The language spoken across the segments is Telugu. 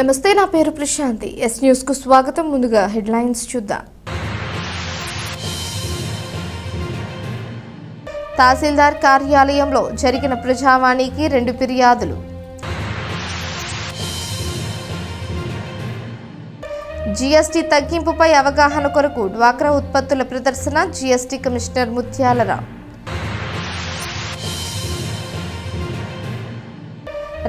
నమస్తే, నా పేరు ప్రశాంతి. ఎస్ న్యూస్ కు స్వాగతం. ముందుగా హెడ్లైన్స్ చూద్దాం. తహసీల్దార్ కార్యాలయంలో జరిగిన ప్రజావాణికి 2 ఫిర్యాదులు. జీఎస్టీ తగ్గింపుపై అవగాహన కొరకు డ్వాక్రా ఉత్పత్తుల ప్రదర్శన. GST commissioner Muthyalarao.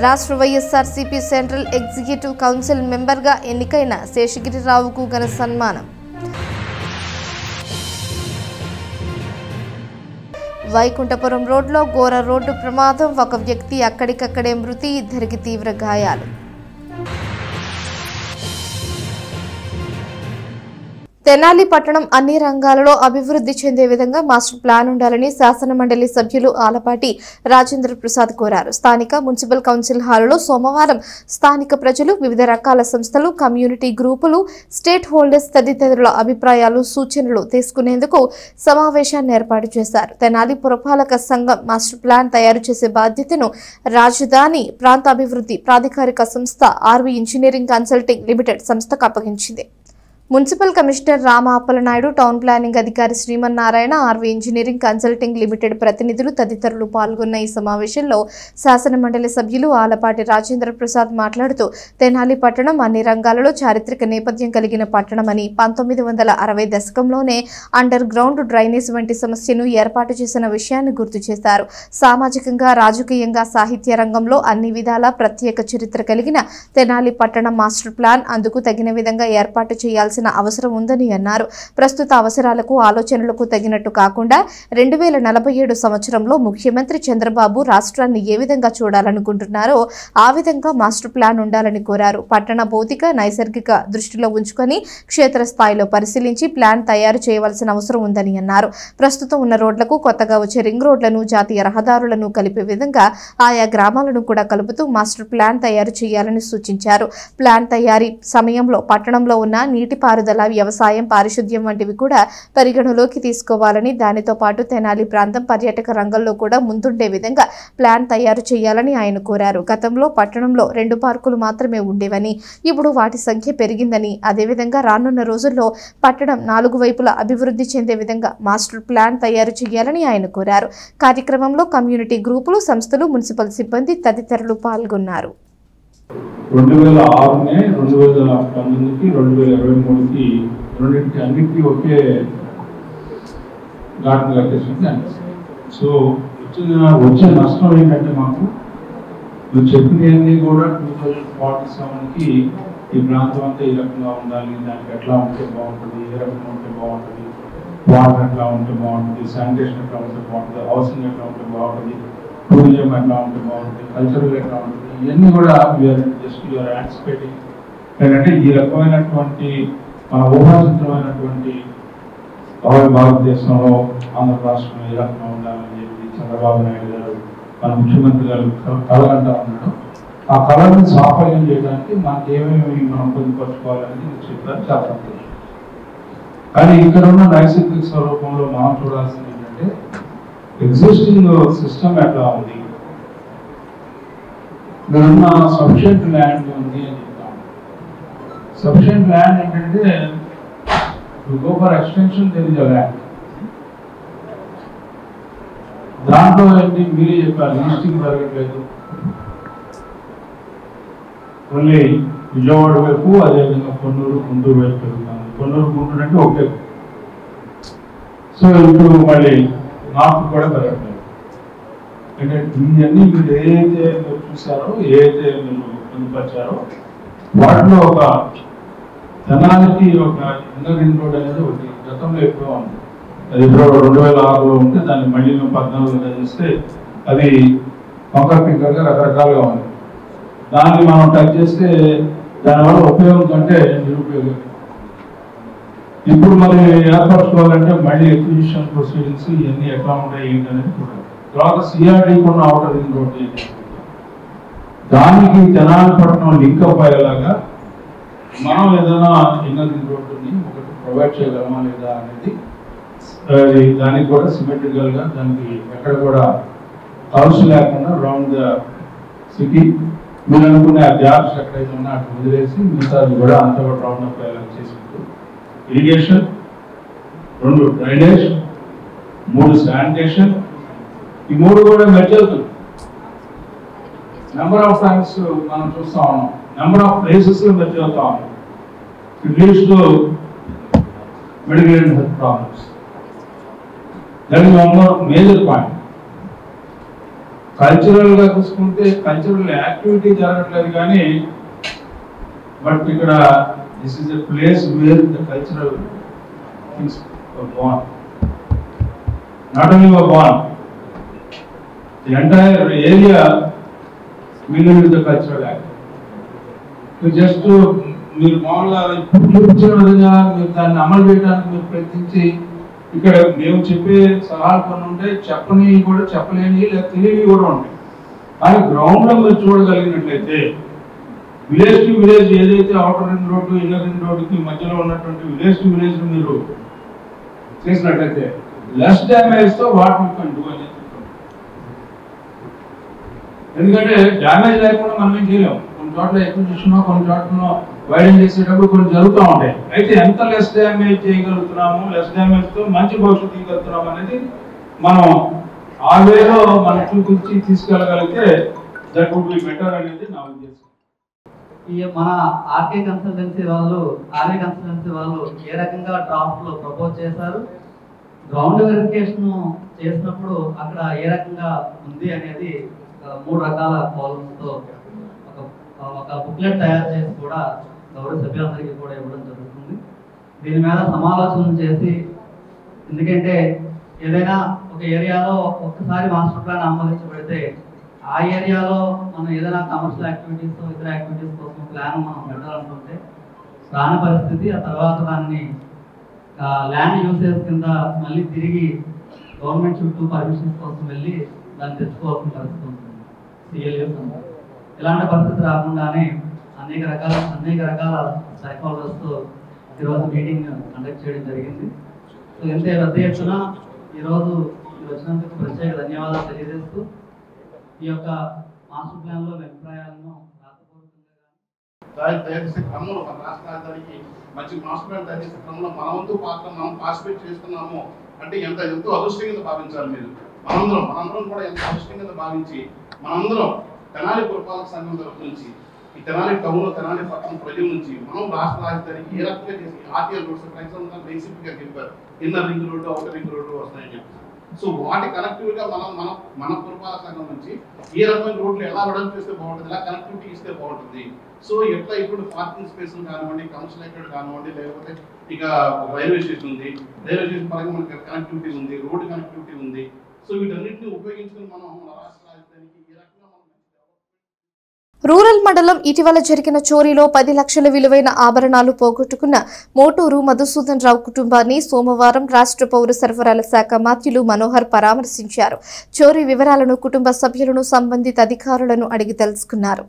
రాష్ట్ర వైఎస్ఆర్సీపీ సెంట్రల్ ఎగ్జిక్యూటివ్ కౌన్సిల్ మెంబర్గా ఎన్నికైన శేషగిరిరావుకు ఘన సన్మానం. వైకుంఠపురం రోడ్లో ఘోర రోడ్డు ప్రమాదం. ఒక వ్యక్తి అక్కడికక్కడే మృతి, 2 తీవ్ర గాయాలు. తెనాలి పట్టణం అన్ని రంగాలలో అభివృద్ధి చెందే విధంగా మాస్టర్ ప్లాన్ ఉండాలని శాసన మండలి సభ్యులు ఆలపాటి రాజేంద్ర ప్రసాద్ కోరారు. స్థానిక మున్సిపల్ కౌన్సిల్ హాలులో సోమవారం స్థానిక ప్రజలు, వివిధ రకాల సంస్థలు, కమ్యూనిటీ గ్రూపులు, స్టేట్ హోల్డర్స్ తదితరుల అభిప్రాయాలు, సూచనలు తీసుకునేందుకు సమావేశాన్ని ఏర్పాటు చేశారు. తెనాలి పురపాలక సంఘం మాస్టర్ ప్లాన్ తయారు చేసే బాధ్యతను రాజధాని ప్రాంత అభివృద్ధి ప్రాధికారిక సంస్థ ఆర్వి ఇంజనీరింగ్ కన్సల్టింగ్ లిమిటెడ్ సంస్థకు అప్పగించింది. Municipal commissioner Rama Appalanaidu, town planning అధికారి Srimannarayana, RV engineering consulting limited ప్రతినిధులు తదితరులు పాల్గొన్న ఈ సమావేశంలో శాసన మండలి సభ్యులు ఆలపాటి రాజేంద్ర ప్రసాద్ మాట్లాడుతూ, తెనాలి పట్టణం అన్ని రంగాలలో చారిత్రక నేపథ్యం కలిగిన పట్టణమని, 1960 దశకంలోనే అండర్ గ్రౌండ్ డ్రైనేజ్ వంటి సమస్యను ఏర్పాటు చేసిన విషయాన్ని గుర్తు చేశారు. సామాజికంగా, రాజకీయంగా, సాహిత్య రంగంలో అన్ని విధాలా ప్రత్యేక చరిత్ర కలిగిన తెనాలి పట్టణ మాస్టర్ ప్లాన్ అందుకు తగిన విధంగా ఏర్పాటు చేయాల్సిన అవసరం ఉందని అన్నారు. ప్రస్తుత అవసరాలకు, ఆలోచనలకు తగినట్టు కాకుండా 2047 సంవత్సరంలో ముఖ్యమంత్రి చంద్రబాబు రాష్ట్రాన్ని ఏ విధంగా చూడాలనుకుంటున్నారో ఆ విధంగా మాస్టర్ ప్లాన్ ఉండాలని కోరారు. పట్టణ భౌతిక, నైసర్గిక దృష్టిలో ఉంచుకొని క్షేత్రస్థాయిలో పరిశీలించి ప్లాన్ తయారు చేయవలసిన అవసరం ఉందని అన్నారు. ప్రస్తుతం ఉన్న రోడ్లకు కొత్తగా వచ్చే రింగ్ రోడ్లను, జాతీయ రహదారులను కలిపే విధంగా ఆయా గ్రామాలను కూడా కలుపుతూ మాస్టర్ ప్లాన్ తయారు చేయాలని సూచించారు. ప్లాన్ తయారీ సమయంలో పట్టణంలో ఉన్న నీటిపారుదల, వ్యవసాయం, పారిశుద్ధ్యం వంటివి కూడా పరిగణలోకి తీసుకోవాలని, దానితో పాటు తెనాలి ప్రాంతం పర్యాటక రంగంలో కూడా ముందుండే విధంగా ప్లాన్ తయారు చేయాలని ఆయన కోరారు. గతంలో పట్టణంలో 2 పార్కులు మాత్రమే ఉండేవని, ఇప్పుడు వాటి సంఖ్య పెరిగిందని, అదేవిధంగా రానున్న రోజుల్లో పట్టణం 4 వైపులా అభివృద్ధి చెందే విధంగా మాస్టర్ ప్లాన్ తయారు చేయాలని ఆయన కోరారు. కార్యక్రమంలో కమ్యూనిటీ గ్రూపులు, సంస్థలు, మున్సిపల్ సిబ్బంది తదితరులు పాల్గొన్నారు. 2006 2019కి 2023కి రెండింటికి అన్నిటికీ ఒకే గార్డెన్ లొకేషన్ అనిపిస్తుంది. సో వచ్చే నష్టం ఏంటంటే మాకు మీరు చెప్పినవన్నీ కూడా 2047కి ఈ ప్రాంతం అంతా ఈ రకంగా ఉండాలి, దానికి ఎట్లా ఉంటే బాగుంటుంది, ఏ రకంగా ఉంటే బాగుంటుంది, వాటర్ ఎట్లా ఉంటే బాగుంటుంది, శానిటేషన్ ఎట్లా ఉంటే బాగుంటుంది, హౌసింగ్ ఎట్లా ఉంటే బాగుంటుంది, టూరిజం ఎట్లా ఉంటే బాగుంటుంది, కల్చరల్ ఎట్లా ఉంటుంది, ఇవన్నీ కూడా యూఆర్ యాంటిసిపేటింగ్. ఏంటంటే ఈ రకమైనటువంటి మన ఊహాచితమైనటువంటి భారతదేశంలో ఆంధ్ర రాష్ట్రం ఏ రకంగా ఉండాలని చెప్పి చంద్రబాబు నాయుడు గారు, మన ముఖ్యమంత్రి గారు కలగంటా ఉన్నాడు. ఆ కళని సాఫల్యం చేయడానికి మనకి ఏమేమి మనం పొందుపరచుకోవాలనేది చెప్పారు. చాలా సంతోషం. కానీ ఇక్కడ ఉన్న నైసర్గిక స్వరూపంలో మనం చూడాల్సింది ఏంటంటే ఎగ్జిస్టింగ్ సిస్టమ్ ఎట్లా ఉంది, ఇక్కడున్న సఫిషియంట్ ల్యాండ్ ఉంది అని చెప్తాం. సఫిషియంట్ ల్యాండ్ ఏంటంటే గో ఫర్ ఎక్స్టెన్షన్ తెలియదు ల్యాండ్. దాంట్లో ఏంటి మీరే చెప్పారు, లిస్టింగ్ జరగట్లేదు. ఓన్లీ విజయవాడ వైపు, అదేవిధంగా పొన్నూరు, గుంటూరు వైపు పెరుగుతుంది. పొన్నూరు, గుంటూరు అంటే ఒకే. సో ఇప్పుడు మళ్ళీ నార్త్ కూడా పెరగట్లేదు. అంటే ఇవన్నీ మీరు ఏదైతే చూసారో, ఏదైతే మీరు పొందుపరిచారో వాటిలో ఒక తెనాలికి ఒక ఇంగ రోడ్ అనేది ఒకటి గతంలో ఎప్పుడో ఉంది. అది ఎప్పుడో 2006లో ఉంటే దాన్ని మళ్ళీ 14లో చేస్తే అది కాంకర్ పింకర్గా రకరకాలుగా ఉంది. దాన్ని మనం టచ్ చేస్తే దానివల్ల ఉపయోగం కంటే నిరుపయోగం. ఇప్పుడు మరి ఏర్పరచుకోవాలంటే మళ్ళీ ఎక్విజిషన్ ప్రొసీడింగ్స్ ఇవన్నీ ఎట్లా ఉంటాయి ఏంటి అనేది చూడాలి. తర్వాత సిఆర్డీ ఉన్న అవుటర్ రింగ్ రోడ్ దానికి తెనాలి పట్టణం లింక్ అప్ అయ్యేలాగా మనం ఏదైనా ఇంగల్ రింగ్ రోడ్డుని ఒకటి ప్రొవైడ్ చేయగలమా లేదా అనేది, దానికి కూడా సిమెట్రికల్ గా దానికి ఎక్కడ కూడా కౌన్స్ లేకుండా రౌండ్ ద సిటీ మీరు అనుకునే ఆ గ్యాప్స్ ఎక్కడైతే ఉన్నా అటు వదిలేసి మిగతాది కూడా అంతా కూడా రౌండ్ అప్ చేసుకుంటూ ఇరిగేషన్, 2 డ్రైనేజ్, 3 శానిటేషన్, ఈ 3 కూడా మెర్జ్ అవుతుంది. నెంబర్ ఆఫ్ టైమ్స్ మనం చూస్తా ఉన్నాం, నెంబర్ ఆఫ్ ప్లేసెస్ లో మెర్జ్ అవుతా ఉన్నాం. It leads to medical and health problems. That is one more major point. Cultural గా చూసుకుంటే కల్చరల్ యాక్టివిటీ జరగట్లేదు కానీ, బట్ ఇక్కడ this is a place where the cultural things were born. Not only were born, the entire area mingle with the cultural activity. Just మీరు మామూలుగా చూపించిన విధంగా మీరు దాన్ని అమలు చేయడానికి మీరు ప్రయత్నించి, ఇక్కడ మేము చెప్పే సలహాలు కొన్ని ఉంటాయి, చెప్పని కూడా చెప్పలేని లేదా తెలియని కూడా ఉంటాయి. కానీ గ్రౌండ్ లో మీరు చూడగలిగినట్లయితే విలేజ్ టు విలేజ్ ఏదైతే outer ring road inner ring రోడ్డుకి మధ్యలో ఉన్నటువంటి విలేజ్ టు విలేజ్ మీరు చేసినట్లయితే లెస్ డ్యామేజ్ తో వాట్ యూ కెన్ డూ అనేది. ఎందుకంటే డ్యామేజ్ లేకుండా మనం ఏం చేయలేము. కొన్ని చోట్ల ఎక్విజిషన్, కొన్ని చోట్ల వైడింగ్ చేసేటప్పుడు కొన్ని జరుగుతూ ఉంటాయి. అయితే ఎంత లెస్ డ్యామేజ్ చేయగలుగుతున్నాము, లెస్ డ్యామేజ్ తో మంచి భవిష్యత్తు తీయగలుగుతున్నాము అనేది మనం ఆ వేలో మనం చూపించి తీసుకెళ్ళగలిగితే దట్ వుడ్ బి బెటర్ అనేది నా ఉద్దేశం. మన ఆర్కే కన్సల్టెన్సీ వాళ్ళు ఏ రకంగా డ్రాఫ్ట్ లో ప్రపోజ్ చేశారు, గ్రౌండ్ వెరిఫికేషన్ చేసినప్పుడు అక్కడ ఏ రకంగా ఉంది అనేది 3 రకాల కాలమ్స్ తో ఒక బుక్లెట్ తయారు చేసి కూడా గౌరవ సభ్యులందరికీ కూడా ఇవ్వడం జరుగుతుంది. దీని మీద సమాలోచన చేసి, ఎందుకంటే ఏదైనా ఒక ఏరియాలో ఒక్కసారి మాస్టర్ ప్లాన్ ఆమోదించబడితే ఆ ఏరియాలో మనం ఏదైనా కమర్షియల్ యాక్టివిటీస్, ఇతర యాక్టివిటీస్ కోసం ప్లాన్ మనం పెట్టాలనుకుంటే రాని పరిస్థితి. ఆ తర్వాత దాన్ని ల్యాండ్ యూసేజ్ కింద మళ్ళీ తిరిగి గవర్నమెంట్ చుట్టూ పర్మిషన్స్ కోసం వెళ్ళి దాన్ని తెచ్చుకోవాల్సిన పరిస్థితి ఉంటుంది. ఇలాంటి పరిస్థితి రాకుండానే అనేక రకాల స్టేక్ హోల్డర్స్తో ఈరోజు మీటింగ్ కండక్ట్ చేయడం జరిగింది. సో ఎంత పెద్ద ఎత్తున ఈరోజు వచ్చినందుకు ప్రత్యేక ధన్యవాదాలు తెలియజేస్తూ ఈ యొక్క మాస్టర్ ప్లాన్ లో అభిప్రాయాలను మంచి మాస్టర్ ప్లాన్ తయారు చేసే క్రమంలో మన వంతు పాత్ర మనం పార్టిసిపేట్ చేస్తున్నాము అంటే ఎంతో అదృష్టంగా భావించాలి. మీరు మనందరం కూడా ఎంతో అదృష్టంగా భావించి మనందరం తెనాలి పురపాలక సంఘం తరఫు నుంచి, ఈ తెనాలి టౌన్, తెనాలి పట్టణం ప్రజల నుంచి మనం రాష్ట్ర రాజధానికి ఏ రకంగా చేసి RTL roads for example basic గా చెప్పారు, inner ring road, outer ring road వస్తాయని చెప్పి. సో వాటి కనెక్టివ్ గా మన పురపాలక సంఘం నుంచి ఏ రకమైన రోడ్లు ఎలా వెడల్పు చేస్తే బాగుంటుంది, ఎలా కనెక్టివిటీ ఇస్తే బాగుంటుంది. సో ఎట్లా ఇప్పుడు పార్కింగ్ స్పేస్ కానివ్వండి, కమర్షియల్ ఎక్కడ కానివ్వండి, లేకపోతే ఇక రైల్వే స్టేషన్ ఉంది, రైల్వే స్టేషన్ పరంగా మనకి కనెక్టివిటీ ఉంది, రోడ్డు కనెక్టివిటీ ఉంది. సో వీటన్నిటిని ఉపయోగించుకుని మనం మన రాష్ట్ర రాజధానికి ఏ రకంగా రూరల్ మండలం ఇటీవల జరిగిన చోరీలో 10 లక్షల విలువైన ఆభరణాలు పోగొట్టుకున్న మోటూరు మధుసూదన్ రావు కుటుంబాన్ని సోమవారం రాష్ట్ర పౌర సరఫరాల శాఖ మంత్రులు మనోహర్ పరామర్శించారు. చోరీ వివరాలను కుటుంబ సభ్యులను సంబంధిత అధికారులను అడిగి తెలుసుకున్నారు.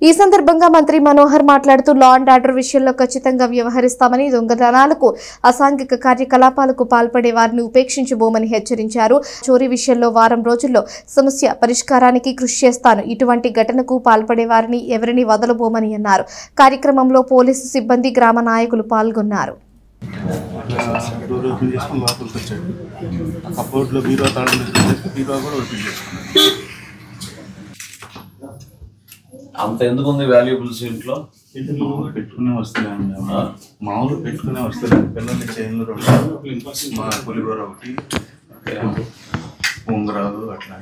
ఈ సందర్భంగా మంత్రి మనోహర్ మాట్లాడుతూ లా అండ్ ఆర్డర్ విషయంలో ఖచ్చితంగా వ్యవహరిస్తామని, దొంగతనాలకు, అసాంఘిక కార్యకలాపాలకు పాల్పడే వారిని ఉపేక్షించబోమని హెచ్చరించారు. చోరీ విషయంలో వారం రోజుల్లో సమస్య పరిష్కారానికి కృషి చేస్తాను, ఇటువంటి ఘటనకు పాల్పడే వారిని ఎవరిని వదలబోమని అన్నారు. కార్యక్రమంలో పోలీసు సిబ్బంది, గ్రామ నాయకులు పాల్గొన్నారు. అంత ఎందుకు ఉంది వాల్యుబుల్స్ ఇంట్లో? పెట్టుకునే వస్తున్నాయండి, మామూలు పెట్టుకునే వస్తున్నాయి. పిల్లల్ని చైన్లు 2, మా పులిగోర 1, ఉంగరాలు అట్లా.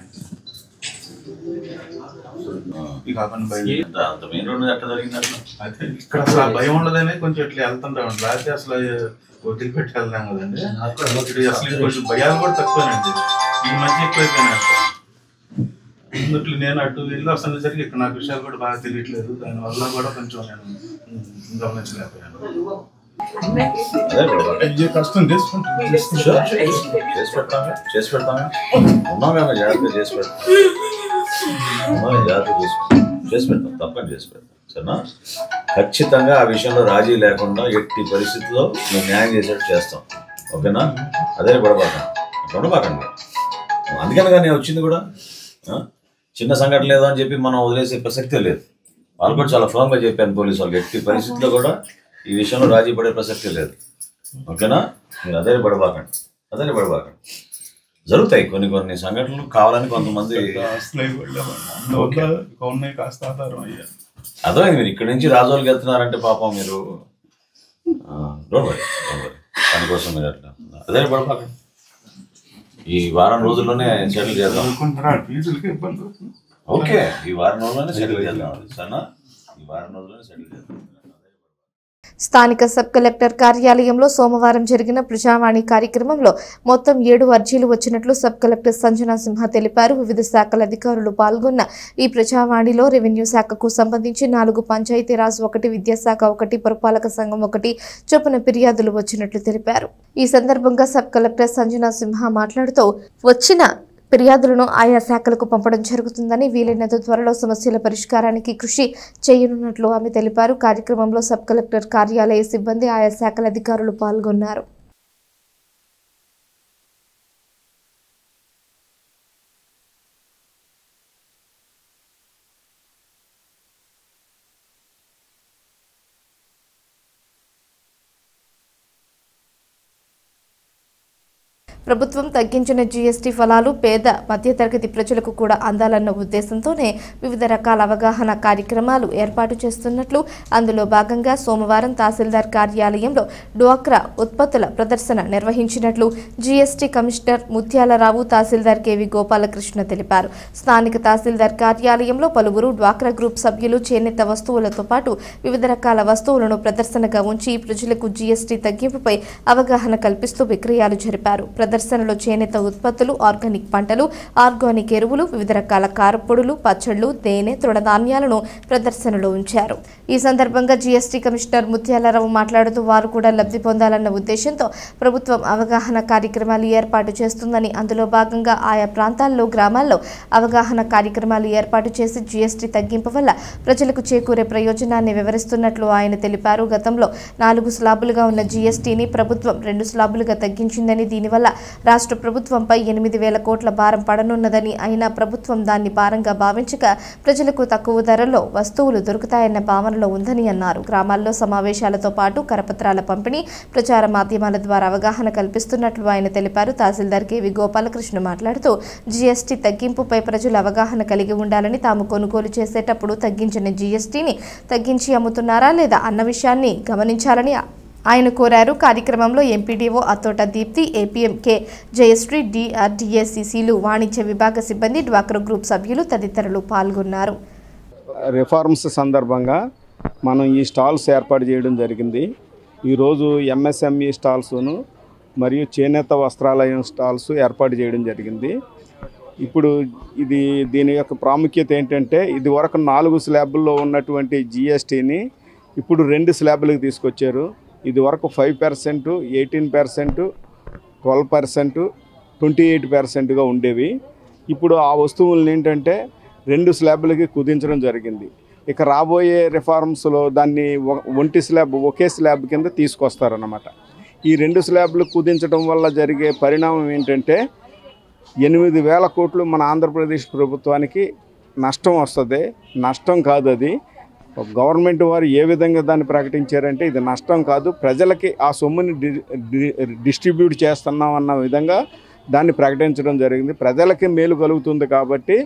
ఇక అంత మెయిన్ రోడ్ ఎట్లా జరిగింది అట్లా? అయితే ఇక్కడ అసలు భయం ఉండదనే కొంచెం ఇట్లా వెళ్తుంటాం, లేకపోతే అసలు వదిలిపెట్టి వెళ్దాం కదండి. అసలు కొంచెం భయాలు కూడా తక్కువేనండి, ఈ మధ్య ఎక్కువైపోయినాయి. ఇట్లా నేను అటు వెళ్ళి వస్తున్నసరికి ఇక్కడ నాకు విషయాలు కూడా బాగా తెలియట్లేదు, దానివల్ల కూడా కొంచెం నేను గమనించలేకపోయాను. కష్టం చేసి పెడతామే ఉన్నామేమో జాగ్రత్తగా చేసి పెడతాం తప్పని చేసి పెడతాం సరేనా. ఖచ్చితంగా ఆ విషయంలో రాజీ లేకుండా ఎట్టి పరిస్థితుల్లో మేము న్యాయం చేసేట్టు చేస్తాం, ఓకేనా? అదే గొడవకండి. అందుకని కానీ వచ్చింది కూడా చిన్న సంఘటన లేదు అని చెప్పి మనం వదిలేసే ప్రసక్తే లేదు. వాళ్ళు కూడా చాలా ఫర్మ్గా చెప్పాను పోలీసు వాళ్ళకి, ఎట్టి పరిస్థితుల్లో కూడా ఈ విషయంలో రాజీ పడే ప్రసక్తి లేదు. ఓకేనా? మీరు అదే పడబాకండి. జరుగుతాయి కొన్ని సంఘటనలు, కావాలని కొంతమంది అర్థమైంది. మీరు ఇక్కడి నుంచి రాజోళ్ళకి వెళ్తున్నారంటే పాపం మీరు దానికోసం మీరు అట్లా అదే పడబాకండి. ఈ వారం రోజుల్లోనే సెటిల్ చేద్దాం. ఓకే, ఈ వారం రోజుల్లోనే సెటిల్ చేద్దాం. సరేనా? ఈ వారం రోజుల్లోనే సెటిల్ చేద్దాం. స్థానిక సబ్ కలెక్టర్ కార్యాలయంలో సోమవారం జరిగిన ప్రజావాణి కార్యక్రమంలో మొత్తం 7 అర్జీలు వచ్చినట్లు సబ్ కలెక్టర్ సంజనా సింహ తెలిపారు. వివిధ శాఖల అధికారులు పాల్గొన్న ఈ ప్రజావాణిలో రెవెన్యూ శాఖకు సంబంధించి 4, పంచాయతీరాజ్ 1, విద్యాశాఖ 1, పురపాలక సంఘం 1 చొప్పున ఫిర్యాదులు వచ్చినట్లు తెలిపారు. ఈ సందర్భంగా సబ్ కలెక్టర్ సంజనా సింహ మాట్లాడుతూ వచ్చిన ఫిర్యాదులను ఆయా శాఖలకు పంపడం జరుగుతుందని, వీలైనంత త్వరలో సమస్యల పరిష్కారానికి కృషి చేయనున్నట్లు ఆమె తెలిపారు. కార్యక్రమంలో సబ్ కలెక్టర్ కార్యాలయ సిబ్బంది, ఆయా శాఖల అధికారులు పాల్గొన్నారు. ప్రభుత్వం తగ్గించిన జీఎస్టీ ఫలాలు పేద మధ్యతరగతి ప్రజలకు కూడా అందాలన్న ఉద్దేశంతోనే వివిధ రకాల అవగాహన కార్యక్రమాలు ఏర్పాటు చేస్తున్నట్లు, అందులో భాగంగా సోమవారం తహసీల్దార్ కార్యాలయంలో డ్వాక్రా ఉత్పత్తుల ప్రదర్శన నిర్వహించినట్లు జీఎస్టీ కమిషనర్ ముత్యాలరావు, తహసీల్దార్ కేవి గోపాలకృష్ణ తెలిపారు. స్థానిక తహసీల్దార్ కార్యాలయంలో పలువురు డ్వాక్రా గ్రూప్ సభ్యులు చేనేత వస్తువులతో పాటు వివిధ రకాల వస్తువులను ప్రదర్శనగా ఉంచి ప్రజలకు జీఎస్టీ తగ్గింపుపై అవగాహన కల్పిస్తూ విక్రయాలు జరిపారు. ప్రదర్శనలో చేనేత ఉత్పత్తులు, ఆర్గానిక్ పంటలు, ఆర్గానిక్ ఎరువులు, వివిధ రకాల కారపొడులు, పచ్చళ్లు, తేనె, తృణధాన్యాలను ప్రదర్శనలో ఉంచారు. ఈ సందర్భంగా జీఎస్టీ కమిషనర్ ముత్యాలరావు మాట్లాడుతూ వారు కూడా లబ్ధి పొందాలన్న ఉద్దేశంతో ప్రభుత్వం అవగాహన కార్యక్రమాలు ఏర్పాటు చేస్తుందని, అందులో భాగంగా ఆయా ప్రాంతాల్లో, గ్రామాల్లో అవగాహన కార్యక్రమాలు ఏర్పాటు చేసి జీఎస్టీ తగ్గింపు వల్ల ప్రజలకు చేకూరే ప్రయోజనాన్ని వివరిస్తున్నట్లు ఆయన తెలిపారు. గతంలో 4 స్లాబులుగా ఉన్న జీఎస్టీని ప్రభుత్వం 2 స్లాబులుగా తగ్గించిందని, దీనివల్ల రాష్ట్ర ప్రభుత్వంపై 8,000 కోట్ల భారం పడనున్నదని, అయినా ప్రభుత్వం దాన్ని భారంగా భావించక ప్రజలకు తక్కువ ధరల్లో వస్తువులు దొరుకుతాయన్న భావనలో ఉందని అన్నారు. గ్రామాల్లో సమావేశాలతో పాటు కరపత్రాల పంపిణీ, ప్రచార మాధ్యమాల ద్వారా అవగాహన కల్పిస్తున్నట్లు ఆయన తెలిపారు. తహసీల్దార్ కేవి గోపాలకృష్ణ మాట్లాడుతూ జీఎస్టీ తగ్గింపుపై ప్రజలు అవగాహన కలిగి ఉండాలని, తాము కొనుగోలు చేసేటప్పుడు తగ్గించిన జీఎస్టీని తగ్గించి అమ్ముతున్నారా లేదా అన్న విషయాన్ని గమనించాలని ఆయన కోరారు. కార్యక్రమంలో MPDO Athota Deepti, APM K Jayasri, డిఆర్డీఏసీసీలు, వాణిజ్య విభాగ సిబ్బంది, డ్వాక్రా గ్రూప్ సభ్యులు తదితరులు పాల్గొన్నారు. రిఫార్మ్స్ సందర్భంగా మనం ఈ స్టాల్స్ ఏర్పాటు చేయడం జరిగింది. ఈరోజు ఎంఎస్ఎంఈ స్టాల్స్ను మరియు చేనేత వస్త్రాలయం స్టాల్స్ ఏర్పాటు చేయడం జరిగింది. ఇప్పుడు దీని యొక్క ప్రాముఖ్యత ఏంటంటే, ఇది వరకు 4 స్లాబుల్లో ఉన్నటువంటి జీఎస్టీని ఇప్పుడు 2 స్లాబులకు తీసుకొచ్చారు. ఇది వరకు 5%, 18%, 12%, 28%గా ఉండేవి. ఇప్పుడు ఆ వస్తువులను ఏంటంటే 2 స్లాబులకి కుదించడం జరిగింది. ఇక రాబోయే రిఫార్మ్స్లో దాన్ని ఒకే స్లాబ్ కింద తీసుకొస్తారన్నమాట. ఈ 2 స్లాబులు కుదించడం వల్ల జరిగే పరిణామం ఏంటంటే 8,000 కోట్లు మన ఆంధ్రప్రదేశ్ ప్రభుత్వానికి నష్టం వస్తుంది. నష్టం కాదు, అది గవర్నమెంట్ వారు ఏ విధంగా దాన్ని ప్రకటించారంటే ఇది నష్టం కాదు, ప్రజలకి ఆ సొమ్ముని డిస్ట్రిబ్యూట్ చేస్తున్నాం అన్న విధంగా దాన్ని ప్రకటించడం జరిగింది. ప్రజలకి మేలు కలుగుతుంది కాబట్టి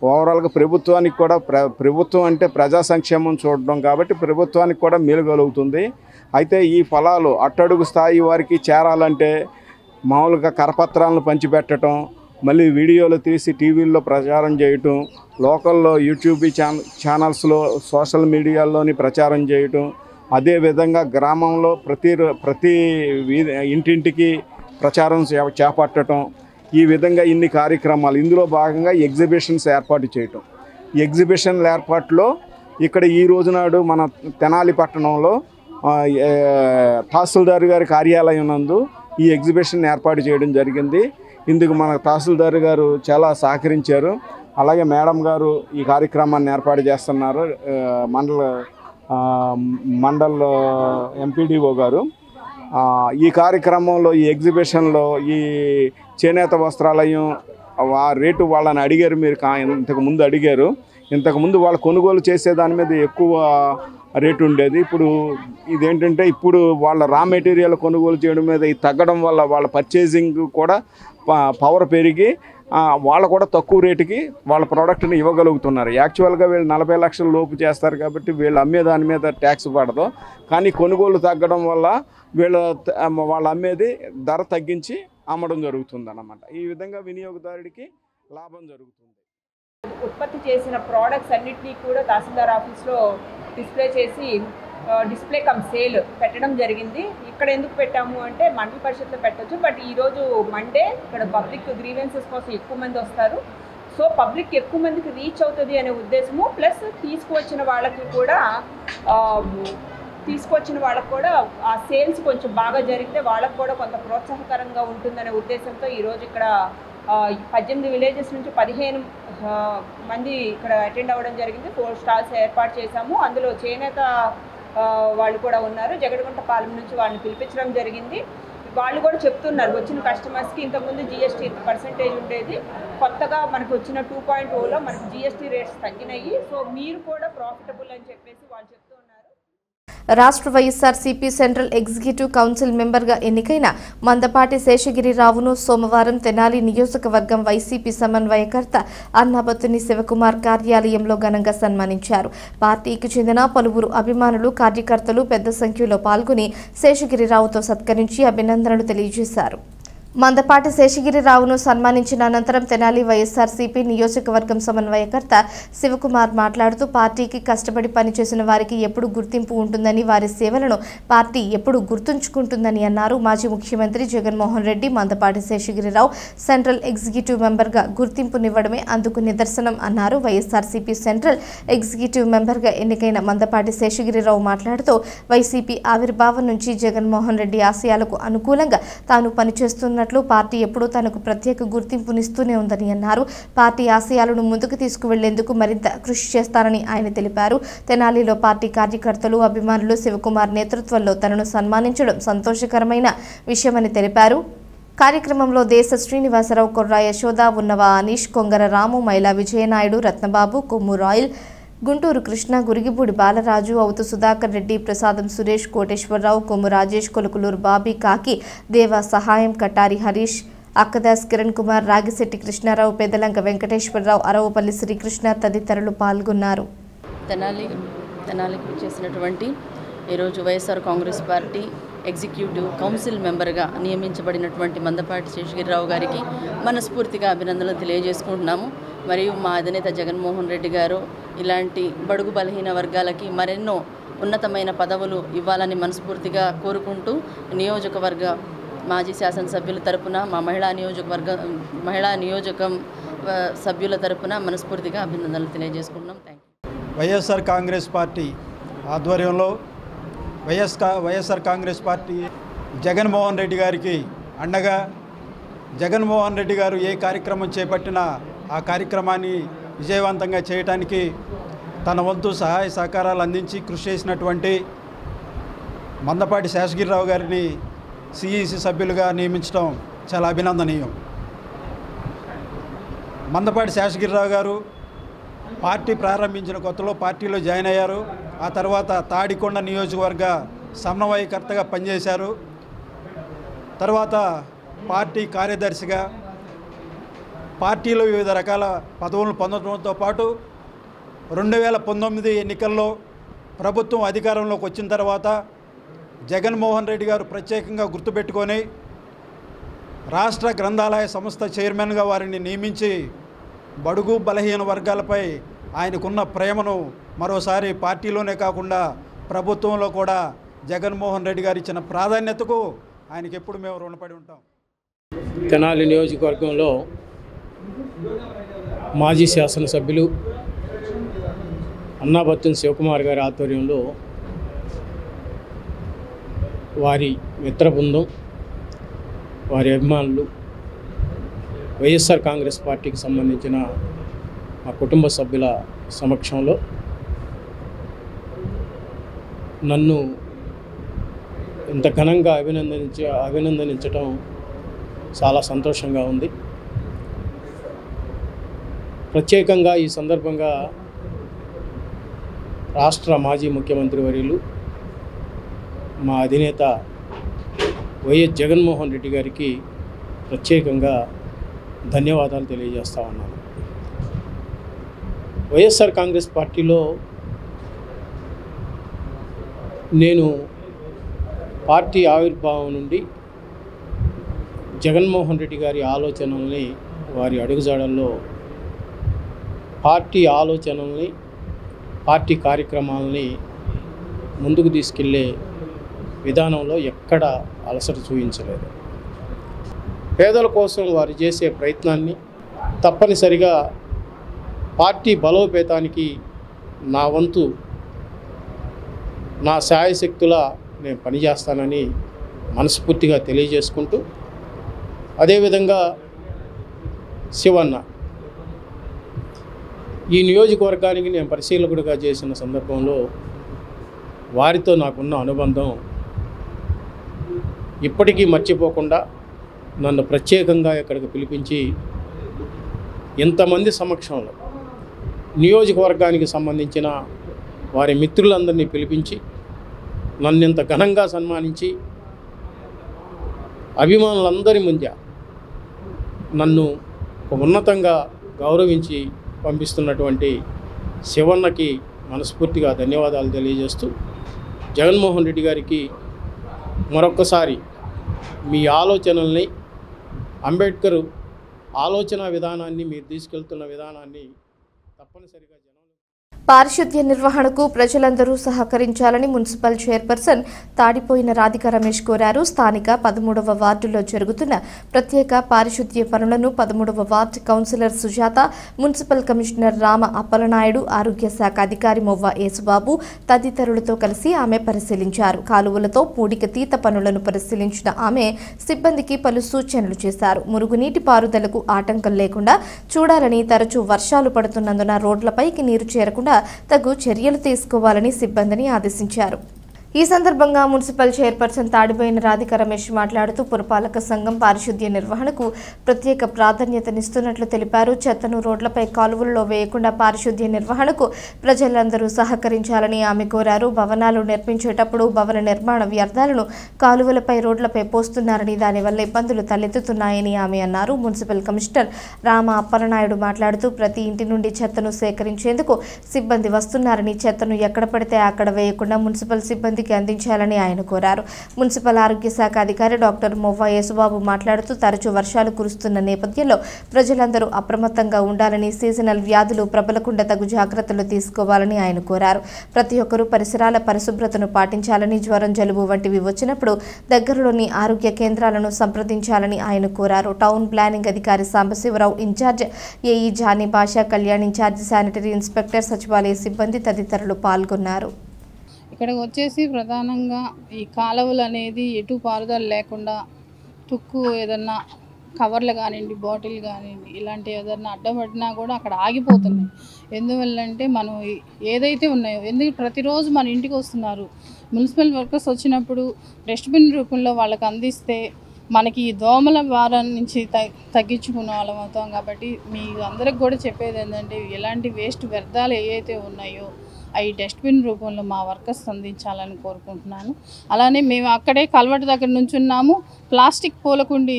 ఓవరాల్గా ప్రభుత్వానికి కూడా ప్రభుత్వం అంటే ప్రజా సంక్షేమం చూడడం కాబట్టి ప్రభుత్వానికి కూడా మేలు కలుగుతుంది. అయితే ఈ ఫలాలు అట్టడుగు స్థాయి వారికి చేరాలంటే మామూలుగా కరపత్రాలను పంచిపెట్టడం, మళ్ళీ వీడియోలు తీసి టీవీల్లో ప్రచారం చేయటం, లోకల్లో యూట్యూబ్ ఛానల్స్లో, సోషల్ మీడియాల్లోని ప్రచారం చేయటం, అదేవిధంగా గ్రామంలో ప్రతి ఇంటింటికి ప్రచారం చేపట్టడం, ఈ విధంగా ఇన్ని కార్యక్రమాలు. ఇందులో భాగంగా ఎగ్జిబిషన్స్ ఏర్పాటు చేయటం. ఈ ఎగ్జిబిషన్ల ఏర్పాటులో ఇక్కడ ఈ రోజునాడు మన తెనాలి పట్టణంలో తహసీల్దార్ గారి కార్యాలయం నందు ఈ ఎగ్జిబిషన్ ఏర్పాటు చేయడం జరిగింది. ఇందుకు మన తహసీల్దార్ గారు చాలా సహకరించారు. అలాగే మేడం గారు ఈ కార్యక్రమాన్ని ఏర్పాటు చేస్తున్నారు. మండల్ ఎంపీడీఓ గారు ఈ కార్యక్రమంలో, ఈ ఎగ్జిబిషన్లో ఈ చేనేత వస్త్రాలయం రేటు వాళ్ళని అడిగారు, మీరు ఇంతకు ముందు అడిగారు. ఇంతకుముందు వాళ్ళు కొనుగోలు చేసే దాని మీద ఎక్కువ రేటు ఉండేది. ఇప్పుడు ఇదేంటంటే ఇప్పుడు వాళ్ళ రా మెటీరియల్ కొనుగోలు చేయడం మీద ఇది తగ్గడం వల్ల వాళ్ళ పర్చేసింగ్ కూడా పవర్ పెరిగి వాళ్ళు కూడా తక్కువ రేటుకి వాళ్ళ ప్రోడక్ట్ని ఇవ్వగలుగుతున్నారు. యాక్చువల్గా వీళ్ళు 40 లక్షల లోపు చేస్తారు కాబట్టి వీళ్ళు అమ్మే దాని మీద ట్యాక్స్ పడదు. కానీ కొనుగోలు తగ్గడం వల్ల వాళ్ళు అమ్మేది ధర తగ్గించి అమ్మడం జరుగుతుంది అన్నమాట. ఈ విధంగా వినియోగదారుడికి లాభం జరుగుతుంది. ఉత్పత్తి చేసిన ప్రోడక్ట్స్ అన్నిటినీ కూడా తహసీల్దార్ ఆఫీస్లో డిస్ప్లే చేసి డిస్ప్లే కమ్ సేల్ పెట్టడం జరిగింది. ఇక్కడ ఎందుకు పెట్టాము అంటే మండల పరిషత్లో పెట్టచ్చు, బట్ ఈరోజు మండే ఇక్కడ పబ్లిక్ గ్రీవెన్సెస్ కోసం ఎక్కువ మంది వస్తారు. సో పబ్లిక్ ఎక్కువ మందికి రీచ్ అవుతుంది అనే ఉద్దేశము, ప్లస్ తీసుకువచ్చిన వాళ్ళకి కూడా ఆ సేల్స్ కొంచెం బాగా జరిగితే వాళ్ళకు కూడా కొంత ప్రోత్సాహకరంగా ఉంటుందనే ఉద్దేశంతో ఈరోజు ఇక్కడ 18 విలేజెస్ నుంచి 15 మంది ఇక్కడ అటెండ్ అవ్వడం జరిగింది. 4 స్టాల్స్ ఏర్పాటు చేశాము. అందులో చేనేత వాళ్ళు కూడా ఉన్నారు. జగడగుంట పాలెం నుంచి వాళ్ళని పిలిపించడం జరిగింది. వాళ్ళు కూడా చెప్తున్నారు వచ్చిన కస్టమర్స్కి ఇంతకుముందు జిఎస్టీ పర్సెంటేజ్ ఉండేది, కొత్తగా మనకు వచ్చిన 2.0లో మనకి జిఎస్టీ రేట్స్ తగ్గినాయి, సో మీరు కూడా ప్రాఫిటబుల్ అని చెప్పేసి వాళ్ళు చెప్తున్నారు. రాష్ట్ర వైఎస్ఆర్సీపీ సెంట్రల్ ఎగ్జిక్యూటివ్ కౌన్సిల్ మెంబర్గా ఎన్నికైన మందపాటి శేషగిరిరావును సోమవారం తెనాలి నియోజకవర్గం వైసీపీ సమన్వయకర్త అన్నాబత్తుని శివకుమార్ కార్యాలయంలో ఘనంగా సన్మానించారు. పార్టీకి చెందిన పలువురు అభిమానులు, కార్యకర్తలు పెద్ద సంఖ్యలో పాల్గొని శేషగిరిరావుతో సత్కరించి అభినందనలు తెలియజేశారు. మందపాటి శేషగిరిరావును సన్మానించిన అనంతరం తెనాలి వైఎస్ఆర్సీపీ నియోజకవర్గం సమన్వయకర్త శివకుమార్ మాట్లాడుతూ పార్టీకి కష్టపడి పనిచేసిన వారికి ఎప్పుడు గుర్తింపు ఉంటుందని, వారి సేవలను పార్టీ ఎప్పుడు గుర్తుంచుకుంటుందని అన్నారు. మాజీ ముఖ్యమంత్రి జగన్మోహన్ రెడ్డి మందపాటి శేషగిరిరావు సెంట్రల్ ఎగ్జిక్యూటివ్ మెంబర్గా గుర్తింపునివ్వడమే అందుకు నిదర్శనం అన్నారు. వైఎస్ఆర్సీపీ సెంట్రల్ ఎగ్జిక్యూటివ్ మెంబర్గా ఎన్నికైన మందపాటి శేషగిరిరావు మాట్లాడుతూ వైసీపీ ఆవిర్భావం నుంచి జగన్మోహన్ రెడ్డి ఆశయాలకు అనుకూలంగా తాను పనిచేస్తున్న పార్టీ ఎప్పుడూ తనకు ప్రత్యేక గుర్తింపునిస్తూనే ఉందని అన్నారు. పార్టీ ఆశయాలను ముందుకు తీసుకువెళ్లేందుకు మరింత కృషి చేస్తానని ఆయన తెలిపారు. తెనాలిలో పార్టీ కార్యకర్తలు, అభిమానులు శివకుమార్ నేతృత్వంలో తనను సన్మానించడం సంతోషకరమైన విషయమని తెలిపారు. కార్యక్రమంలో దేశ శ్రీనివాసరావు, కొర్రా యశోద, ఉన్నవ అనీష్, కొంగర రాము, మైలా విజయనాయుడు, రత్నబాబు, కొమ్ము రాయల్, గుంటూరు కృష్ణ, గురిగిపూడి బాలరాజు, అవుతు సుధాకర్ రెడ్డి, ప్రసాదం సురేష్, కోటేశ్వరరావు, కొమ్ము రాజేష్, కొలుకులూరు బాబీ, కాకి దేవ సహాయం, కటారి హరీష్, అక్కదాస్ కిరణ్ కుమార్, రాగిశెట్టి కృష్ణారావు, పెదలంక వెంకటేశ్వరరావు, అరవపల్లి శ్రీకృష్ణ తదితరులు పాల్గొన్నారు. తెనాలికి చేసినటువంటి ఈరోజు YSR Congress party executive council మెంబర్గా నియమించబడినటువంటి మందపాటి శేషగిరిరావు గారికి మనస్ఫూర్తిగా అభినందనలు తెలియజేసుకుంటున్నాము. మరియు మా అధినేత జగన్మోహన్ రెడ్డి గారు ఇలాంటి బడుగు బలహీన వర్గాలకి మరెన్నో ఉన్నతమైన పదవులు ఇవ్వాలని మనస్ఫూర్తిగా కోరుకుంటూ నియోజకవర్గ మాజీ శాసనసభ్యుల తరపున మా మహిళా నియోజకం సభ్యుల తరపున మనస్ఫూర్తిగా అభినందనలు తెలియజేసుకుంటున్నాం. Thank you. YSR Congress party ఆధ్వర్యంలో వైఎస్ఆర్ కాంగ్రెస్ పార్టీ జగన్మోహన్ రెడ్డి గారికి అండగా, జగన్మోహన్ రెడ్డి గారు ఏ కార్యక్రమం చేపట్టినా ఆ కార్యక్రమాన్ని విజయవంతంగా చేయడానికి తన వంతు సహాయ సహకారాలు అందించి కృషి చేసినటువంటి మందపాటి శేషగిరిరావు గారిని సిఈసి సభ్యులుగా నియమించడం చాలా అభినందనీయం. మందపాటి శేషగిరిరావు గారు పార్టీ ప్రారంభించిన కొత్తలో పార్టీలో జాయిన్ అయ్యారు. ఆ తర్వాత తాడికొండ నియోజకవర్గ సమన్వయకర్తగా పనిచేశారు. తర్వాత పార్టీ కార్యదర్శిగా పార్టీలో వివిధ రకాల పదవులను పొందడంతో పాటు 2019 ఎన్నికల్లో ప్రభుత్వం అధికారంలోకి వచ్చిన తర్వాత జగన్మోహన్ రెడ్డి గారు ప్రత్యేకంగా గుర్తుపెట్టుకొని రాష్ట్ర గ్రంథాలయ సంస్థ చైర్మన్గా వారిని నియమించి బడుగు బలహీన వర్గాలపై ఆయనకున్న ప్రేమను మరోసారి పార్టీలోనే కాకుండా ప్రభుత్వంలో కూడా జగన్మోహన్ రెడ్డి గారు ఇచ్చిన ప్రాధాన్యతకు ఆయనకి ఎప్పుడు మేము రుణపడి ఉంటాం. తెనాలి నియోజకవర్గంలో మాజీ శాసనసభ్యులు అన్నాబత్తుని శివకుమార్ గారి ఆధ్వర్యంలో వారి మిత్ర బృందం, వారి అభిమానులు, వైఎస్ఆర్ కాంగ్రెస్ పార్టీకి సంబంధించిన మా కుటుంబ సభ్యుల సమక్షంలో నన్ను ఇంత ఘనంగా అభినందించడం చాలా సంతోషంగా ఉంది. ప్రత్యేకంగా ఈ సందర్భంగా రాష్ట్ర మాజీ ముఖ్యమంత్రి వర్యులు మా అధినేత వైఎస్ జగన్మోహన్ రెడ్డి గారికి ప్రత్యేకంగా ధన్యవాదాలు తెలియజేస్తా ఉన్నాను. వైఎస్ఆర్ కాంగ్రెస్ పార్టీలో నేను పార్టీ ఆవిర్భావం నుండి జగన్మోహన్ రెడ్డి గారి ఆలోచనల్ని, వారి అడుగుజాడల్లో పార్టీ ఆలోచనల్ని, పార్టీ కార్యక్రమాలని ముందుకు తీసుకెళ్లే విధానంలో ఎక్కడ అలసట చూపించలేదు. పేదల కోసం వారు చేసే ప్రయత్నాన్ని తప్పనిసరిగా పార్టీ బలోపేతానికి నా వంతు, నా శాయశక్తులా నేను పనిచేస్తానని మనస్ఫూర్తిగా తెలియజేసుకుంటూ, అదేవిధంగా శివన్న ఈ నియోజకవర్గానికి నేను పరిశీలకుడిగా చేసిన సందర్భంలో వారితో నాకున్న అనుబంధం ఇప్పటికీ మర్చిపోకుండా నన్ను ప్రత్యేకంగా ఇక్కడికి పిలిపించి ఇంతమంది సమక్షంలో నియోజకవర్గానికి సంబంధించిన వారి మిత్రులందరినీ పిలిపించి నన్ను ఇంత ఘనంగా సన్మానించి అభిమానులందరి ముందు నన్ను ఉన్నతంగా గౌరవించి పంపిస్తున్నటువంటి శివన్నకి మనస్ఫూర్తిగా ధన్యవాదాలు తెలియజేస్తూ, జగన్మోహన్ రెడ్డి గారికి మరొక్కసారి మీ ఆలోచనల్ని, అంబేద్కర్ ఆలోచన విధానాన్ని, మీరు తీసుకెళ్తున్న విధానాన్ని తప్పనిసరిగా పారిశుద్ధ్య నిర్వహణకు ప్రజలందరూ సహకరించాలని మున్సిపల్ చైర్పర్సన్ తాడిపోయిన రాధిక రమేష్ కోరారు. స్థానిక 13వ వార్డులో జరుగుతున్న ప్రత్యేక పారిశుద్ధ్య పనులను 13వ ward councillor Sujatha, municipal commissioner Rama Appalanaidu, ఆరోగ్య శాఖ అధికారి మొవ్వ యేసుబాబు తదితరులతో కలిసి ఆమె పరిశీలించారు. కాలువలతో పూడికతీత పనులను పరిశీలించిన ఆమె సిబ్బందికి పలు సూచనలు చేశారు. మురుగునీటి పారుదలకు ఆటంకం లేకుండా చూడాలని, తరచూ వర్షాలు పడుతున్నందున రోడ్లపైకి నీరు చేరకుండా తగు చర్యలు తీసుకోవాలని సిబ్బందిని ఆదేశించారు. ఈ సందర్భంగా మున్సిపల్ చైర్పర్సన్ తాడిపోయిన రాధిక రమేష్ మాట్లాడుతూ పురపాలక సంఘం పారిశుద్ధ్య నిర్వహణకు ప్రత్యేక ప్రాధాన్యతనిస్తున్నట్లు తెలిపారు. చెత్తను రోడ్లపై కాలువల్లో వేయకుండా పారిశుద్ధ్య నిర్వహణకు ప్రజలందరూ సహకరించాలని ఆమె కోరారు. భవనాలు నిర్మించేటప్పుడు భవన నిర్మాణ వ్యర్థాలను కాలువలపై, రోడ్లపై పోస్తున్నారని, దానివల్ల ఇబ్బందులు తలెత్తుతున్నాయని ఆమె అన్నారు. మున్సిపల్ కమిషనర్ రామ అప్పలనాయుడు మాట్లాడుతూ ప్రతి ఇంటి నుండి చెత్తను సేకరించేందుకు సిబ్బంది వస్తున్నారని, చెత్తను ఎక్కడ పడితే అక్కడ వేయకుండా మున్సిపల్ సిబ్బంది అందించాలని ఆయన కోరారు. మున్సిపల్ ఆరోగ్య శాఖ అధికారి డాక్టర్ మొవ్వ యేసుబాబు మాట్లాడుతూ తరచూ వర్షాలు కురుస్తున్న నేపథ్యంలో ప్రజలందరూ అప్రమత్తంగా ఉండాలని, సీజనల్ వ్యాధులు ప్రబలకుండా తగు జాగ్రత్తలు తీసుకోవాలని ఆయన కోరారు. ప్రతి ఒక్కరూ పరిసరాల పరిశుభ్రతను పాటించాలని, జ్వరం, జలుబు వంటివి వచ్చినప్పుడు దగ్గరలోని ఆరోగ్య కేంద్రాలను సంప్రదించాలని ఆయన కోరారు. టౌన్ ప్లానింగ్ అధికారి సాంబశివరావు, ఇన్ఛార్జ్ ఏఈ జానీ భాషా, కళ్యాణ్ ఇన్ఛార్జ్ శానిటరీ ఇన్స్పెక్టర్, సచివాలయ సిబ్బంది తదితరులు పాల్గొన్నారు. ఇక్కడికి వచ్చేసి ప్రధానంగా ఈ కాలువలు అనేది ఎటు పారుదల లేకుండా తుక్కు ఏదన్నా కవర్లు కానివ్వండి, బాటిల్ కానివ్వండి, ఇలాంటివి ఏదన్నా అడ్డపడినా కూడా అక్కడ ఆగిపోతున్నాయి. ఎందువల్లంటే మనం ఏదైతే ఉన్నాయో, ఎందుకు ప్రతిరోజు మన ఇంటికి వస్తున్నారు, మున్సిపల్ వర్కర్స్ వచ్చినప్పుడు డస్ట్బిన్ రూపంలో వాళ్ళకి అందిస్తే మనకి ఈ దోమల భారం నుంచి తగ్గించుకునే వాళ్ళం అవుతాం. కాబట్టి మీ అందరికి కూడా చెప్పేది ఏంటంటే, ఎలాంటి వేస్ట్ వ్యర్థాలు ఏవైతే ఉన్నాయో అవి డస్ట్బిన్ రూపంలో మా వర్కర్స్ అందించాలని కోరుకుంటున్నాను. అలానే మేము అక్కడే కల్వర్ట్ దగ్గర నుంచున్నాము, ప్లాస్టిక్ పూలకుండి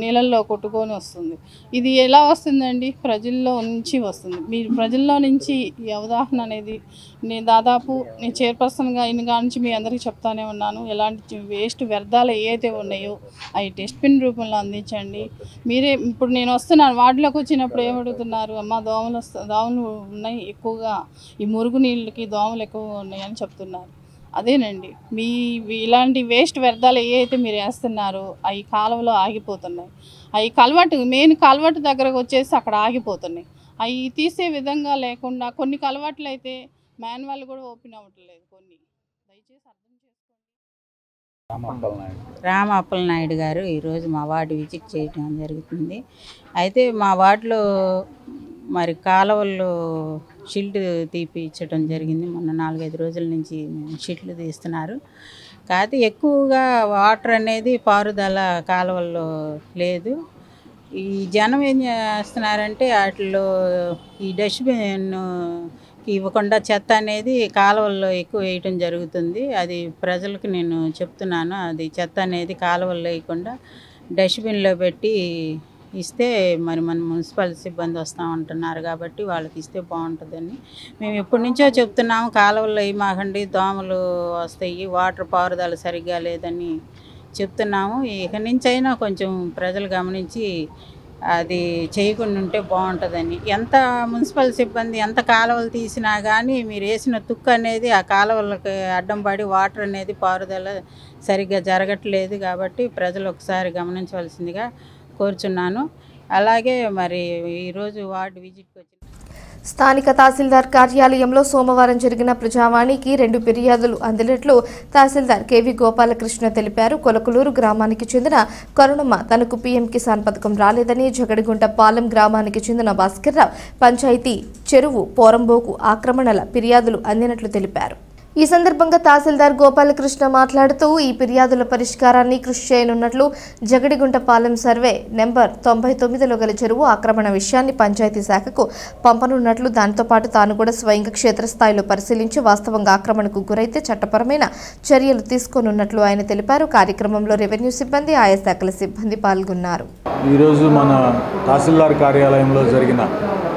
నీళ్ళల్లో కొట్టుకొని వస్తుంది. ఇది ఎలా వస్తుందండి? ప్రజల్లో నుంచి వస్తుంది. మీరు ప్రజల్లో నుంచి ఈ అవగాహన అనేది నేను చైర్పర్సన్గా ఇన్నిగా నుంచి మీ అందరికీ చెప్తానే ఉన్నాను. ఎలాంటి వేస్ట్ వ్యర్థాలు ఏవైతే ఉన్నాయో అవి డస్ట్బిన్ రూపంలో అందించండి. మీరే ఇప్పుడు నేను వస్తున్నాను, వార్డులోకి వచ్చినప్పుడు ఏమడుగుతున్నారు, అమ్మ దోమలు ఉన్నాయి ఎక్కువగా, ఈ మురుగు నీళ్ళకి దోమలు ఎక్కువగా ఉన్నాయని చెప్తున్నారు. అదేనండి, మీ ఇలాంటి వేస్ట్ వ్యర్థాలు ఏవైతే మీరు వేస్తున్నారో అవి కాలువలో ఆగిపోతున్నాయి. అవి మెయిన్ కల్వర్ట్ దగ్గరకు వచ్చేసి అక్కడ ఆగిపోతున్నాయి. అవి తీసే విధంగా లేకుండా కొన్ని కల్వర్ట్లు అయితే మాన్యువల్ కూడా ఓపెన్ అవ్వట్లేదు. కొన్ని దయచేసి అర్థం చేసుకోండి. రామ అప్పలనాయుడు గారు ఈరోజు మా వార్డు విజిట్ చేయడం జరుగుతుంది. అయితే మా వార్డులో మరి కాలువల్లో షిల్ట్ తీపిచ్చడం జరిగింది. మొన్న 4-5 రోజుల నుంచి షిట్లు తీస్తున్నారు. కాకపోతే ఎక్కువగా వాటర్ అనేది పారుదల కాలువల్లో లేదు. ఈ జనం ఏం చేస్తున్నారంటే వాటిలో ఈ డస్ట్బిన్ ఇవ్వకుండా చెత్త అనేది కాలువల్లో ఎక్కువ వేయటం జరుగుతుంది. అది ప్రజలకు నేను చెప్తున్నాను. అది చెత్త అనేది కాలువల్లో వేయకుండా డస్ట్బిన్లో పెట్టి ఇస్తే మరి మన మున్సిపల్ సిబ్బంది వస్తామంటున్నారు కాబట్టి వాళ్ళకి ఇస్తే బాగుంటుందని మేము ఎప్పటి నుంచో చెప్తున్నాము. కాలువల్లో వేయమాకండి, దోమలు వస్తాయి, వాటర్ పారుదల సరిగ్గా లేదని చెప్తున్నాము. ఇక నుంచి అయినా కొంచెం ప్రజలు గమనించి అది చేయకుండా ఉంటే బాగుంటుందని. ఎంత మున్సిపల్ సిబ్బంది ఎంత కాలువలు తీసినా కానీ మీరు వేసిన తుక్కు అనేది ఆ కాలువలకు అడ్డం పడి వాటర్ అనేది పారుదల సరిగ్గా జరగట్లేదు. కాబట్టి ప్రజలు ఒకసారి గమనించవలసిందిగా కోరుచున్నాను. అలాగే మరి ఈరోజు వార్డు విజిట్కి వచ్చి స్థానిక తహసీల్దార్ కార్యాలయంలో సోమవారం జరిగిన ప్రజావాణికి 2 ఫిర్యాదులు అందినట్లు తహసీల్దార్ కేవి గోపాలకృష్ణ తెలిపారు. కొలకలూరు గ్రామానికి చెందిన కరుణమ్మ తనకు పీఎం కిసాన్ పథకం రాలేదని, జగడిగుంట పాలెం గ్రామానికి చెందిన భాస్కర్రావు పంచాయతీ చెరువు పోరంబోకు ఆక్రమణల ఫిర్యాదులు అందినట్లు తెలిపారు. ఈ సందర్భంగా తహసీల్దార్ గోపాలకృష్ణ మాట్లాడుతూ ఈ ఫిర్యాదుల పరిష్కారాన్ని కృషి చేయనున్నట్లు, జగడిగుంట పాలెం సర్వే నెంబర్ 99లో గల చెరువు ఆక్రమణ విషయాన్ని పంచాయతీ శాఖకు పంపనున్నట్లు, దాంతో పాటు తాను కూడా స్వయంగా క్షేత్రస్థాయిలో పరిశీలించి వాస్తవంగా ఆక్రమణకు గురైతే చట్టపరమైన చర్యలు తీసుకోనున్నట్లు ఆయన తెలిపారు. కార్యక్రమంలో రెవెన్యూ సిబ్బంది, ఆయా శాఖల సిబ్బంది పాల్గొన్నారు. ఈరోజు మన తహసీల్దార్ కార్యాలయంలో జరిగిన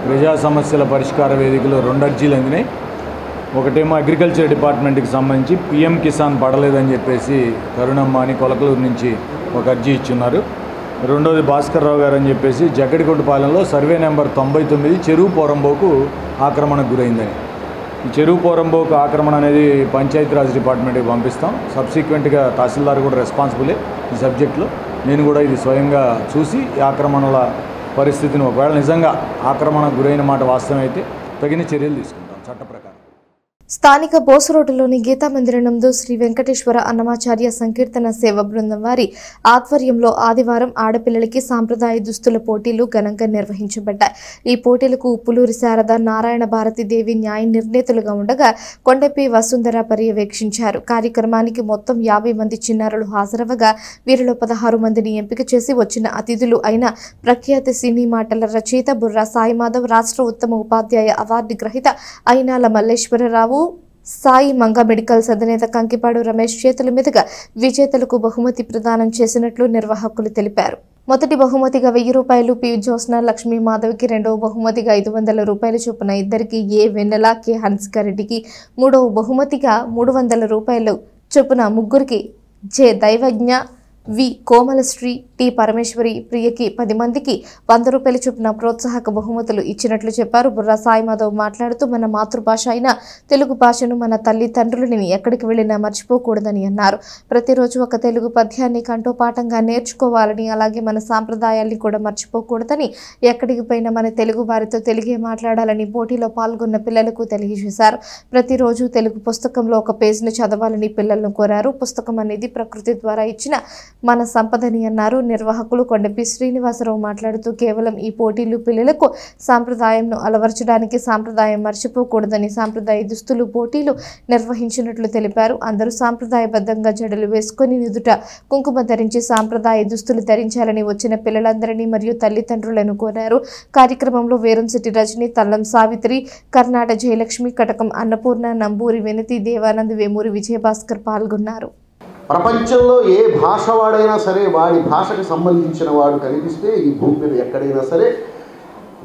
ప్రజా సమస్యల పరిష్కార వేదికలో 2 అర్జీలు అందినాయి. ఒకటేమో అగ్రికల్చర్ డిపార్ట్మెంట్కి సంబంధించి పీఎం కిసాన్ పడలేదని చెప్పేసి కరుణమ్మ అని కొలకలూరు నుంచి ఒక అర్జీ ఇచ్చున్నారు. రెండోది భాస్కర్ రావు గారు అని చెప్పేసి జగ్గడిగుంటపాలెంలో సర్వే నెంబర్ 99 చెరువు పోరంబోకు ఆక్రమణకు గురైందని. ఈ చెరువు పోరంబోకు ఆక్రమణ అనేది పంచాయతీరాజ్ డిపార్ట్మెంట్కి పంపిస్తాం. సబ్సిక్వెంట్గా తహసీల్దార్ కూడా రెస్పాన్సిబులే ఈ సబ్జెక్టులో. నేను కూడా ఇది స్వయంగా చూసి ఈ ఆక్రమణల పరిస్థితిని ఒకవేళ నిజంగా ఆక్రమణకు గురైన మాట వాస్తవం అయితే తగిన చర్యలు తీసుకుంటాం చట్ట ప్రకారం. స్థానిక బోసు రోడ్డులోని గీతా మందిరం నందు శ్రీ వెంకటేశ్వర అన్నమాచార్య సంకీర్తన సేవ బృందం వారి ఆధ్వర్యంలో ఆదివారం ఆడపిల్లలకి సాంప్రదాయ దుస్తుల పోటీలు ఘనంగా నిర్వహించబడ్డాయి. ఈ పోటీలకు ఉప్పులూరి శారద, నారాయణ భారతి దేవి న్యాయ నిర్ణేతలుగా ఉండగా కొండపి వసుంధర పర్యవేక్షించారు. కార్యక్రమానికి మొత్తం 50 మంది చిన్నారులు హాజరవగా వీరిలో 16 మందిని ఎంపిక చేసి వచ్చిన అతిథులు అయిన ప్రఖ్యాత సినీ మాటల రచయిత బుర్రా సాయిమాధవ్, రాష్ట్ర ఉత్తమ ఉపాధ్యాయ అవార్డు గ్రహీత అయినాల మల్లేశ్వరరావు, సాయి మంగ మెడికల్స్ అధినేత కంకిపాడు రమేష్ చేతుల మీదుగా విజేతలకు బహుమతి ప్రదానం చేసినట్లు నిర్వాహకులు తెలిపారు. మొదటి బహుమతిగా 1000 రూపాయలు పి జ్యోత్స్న లక్ష్మీ మాధవ్కి, రెండవ బహుమతిగా 500 రూపాయల చొప్పున ఇద్దరికి, ఏ వెన్నెల, కె హన్సికారెడ్డికి, మూడవ బహుమతిగా 300 రూపాయలు చొప్పున ముగ్గురికి, జె దైవజ్ఞ, వి కోమలశ్రీ, టి పరమేశ్వరి, ప్రియకి 10 మందికి 100 రూపాయల చొప్పున ప్రోత్సాహక బహుమతులు ఇచ్చినట్లు చెప్పారు. బుర్రా సాయిమాధవ్ మాట్లాడుతూ మన మాతృభాష అయిన తెలుగు భాషను మన తల్లిదండ్రులని ఎక్కడికి వెళ్ళినా మర్చిపోకూడదని అన్నారు. ప్రతిరోజు ఒక తెలుగు పద్యాన్ని కంఠోపాఠంగా నేర్చుకోవాలని, అలాగే మన సాంప్రదాయాల్ని కూడా మర్చిపోకూడదని, ఎక్కడికి పోయినా మన తెలుగు వారితో తెలుగే మాట్లాడాలని పోటీలో పాల్గొన్న పిల్లలకు తెలియజేశారు. ప్రతిరోజు తెలుగు పుస్తకంలో ఒక పేజీని చదవాలని పిల్లలను కోరారు. పుస్తకం అనేది ప్రకృతి ద్వారా ఇచ్చిన మన సంపదని అన్నారు. నిర్వాహకులు కొండపి శ్రీనివాసరావు మాట్లాడుతూ కేవలం ఈ పోటీలు పిల్లలకు సాంప్రదాయంను అలవర్చడానికి, సాంప్రదాయం మర్చిపోకూడదని సాంప్రదాయ దుస్తులు పోటీలు నిర్వహించినట్లు తెలిపారు. అందరూ సాంప్రదాయబద్ధంగా జడలు వేసుకొని నుదుట కుంకుమ ధరించి సాంప్రదాయ దుస్తులు ధరించాలని వచ్చిన పిల్లలందరినీ మరియు తల్లిదండ్రులను కోరారు. కార్యక్రమంలో వేరంశెట్టి రజని, తల్లం సావిత్రి, కర్ణాట జయలక్ష్మి, కటకం అన్నపూర్ణ, నంబూరి వినతి, దేవానంద్, వేమూరి విజయభాస్కర్ పాల్గొన్నారు. ప్రపంచంలో ఏ భాష వాడైనా సరే వాడి భాషకు సంబంధించిన వాడు కనిపిస్తే ఈ భూమి మీద ఎక్కడైనా సరే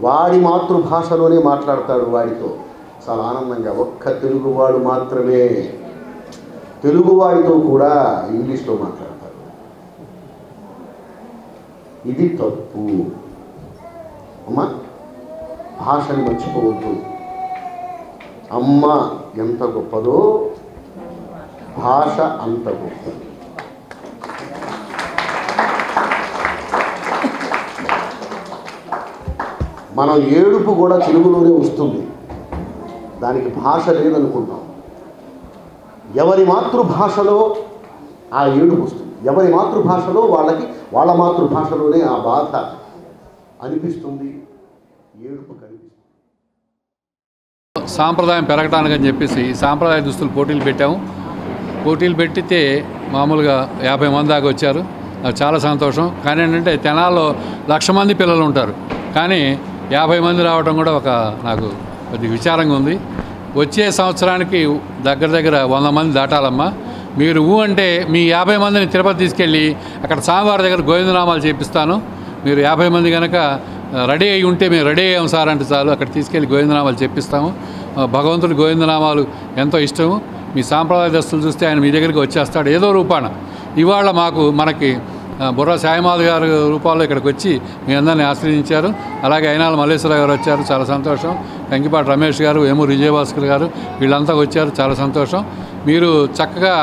వాడి మాతృభాషలోనే మాట్లాడతాడు. వాడితో చాలా ఆనందంగా. ఒక్క తెలుగువాడు మాత్రమే తెలుగువాడితో కూడా ఇంగ్లీష్లో మాట్లాడతాడు. ఇది తప్పు. అమ్మ భాషని మర్చిపోవద్దు. అమ్మ ఎంత గొప్పదో భాష అంత గొప్పది. మనం ఏడుపు కూడా తెలుగులోనే వస్తుంది. దానికి భాష లేదనుకుంటాం. ఎవరి మాతృభాషలో ఆ ఏడుపు వస్తుంది. ఎవరి మాతృభాషలో వాళ్ళకి వాళ్ళ మాతృభాషలోనే ఆ బాధ అనిపిస్తుంది, ఏడుపు కనిపిస్తుంది. సాంప్రదాయం పెరగటానికని చెప్పేసి సాంప్రదాయ దుస్తులు పోటీలు పెట్టాము. పోటీలు పెట్టితే మామూలుగా 50 మంది దాకా వచ్చారు. నాకు చాలా సంతోషం. కానీ ఏంటంటే తెనాల్లో 1,00,000 మంది పిల్లలు ఉంటారు, కానీ 50 మంది రావడం కూడా నాకు కొద్దిగా విచారంగా ఉంది. వచ్చే సంవత్సరానికి దగ్గర దగ్గర 100 మంది దాటాలమ్మా. మీరు అంటే మీ 50 మందిని తిరుపతి తీసుకెళ్ళి అక్కడ స్వామివారి దగ్గర గోవిందనామాలు చేపిస్తాను. మీరు 50 మంది కనుక రెడీ అయ్యి ఉంటే మేము రెడీ అయ్యాం సార్ అంటే చాలు, అక్కడ తీసుకెళ్ళి గోవిందనామాలు చెప్పిస్తాము. భగవంతుడి గోవిందనామాలు ఎంతో ఇష్టము. మీ సాంప్రదాయ దస్తులు చూస్తే ఆయన మీ దగ్గరికి వచ్చేస్తాడు ఏదో రూపాన. ఇవాళ మనకి బుర్రా సాయిమాధ గారి రూపాల్లో ఇక్కడికి వచ్చి మీ అందరినీ ఆశ్రయించారు. అలాగే అయినాల మల్లేశ్వరరావు గారు వచ్చారు, చాలా సంతోషం. కంకిపాటి రమేష్ గారు, వేమూరు విజయభాస్కర్ గారు వీళ్ళంతా వచ్చారు, చాలా సంతోషం. మీరు చక్కగా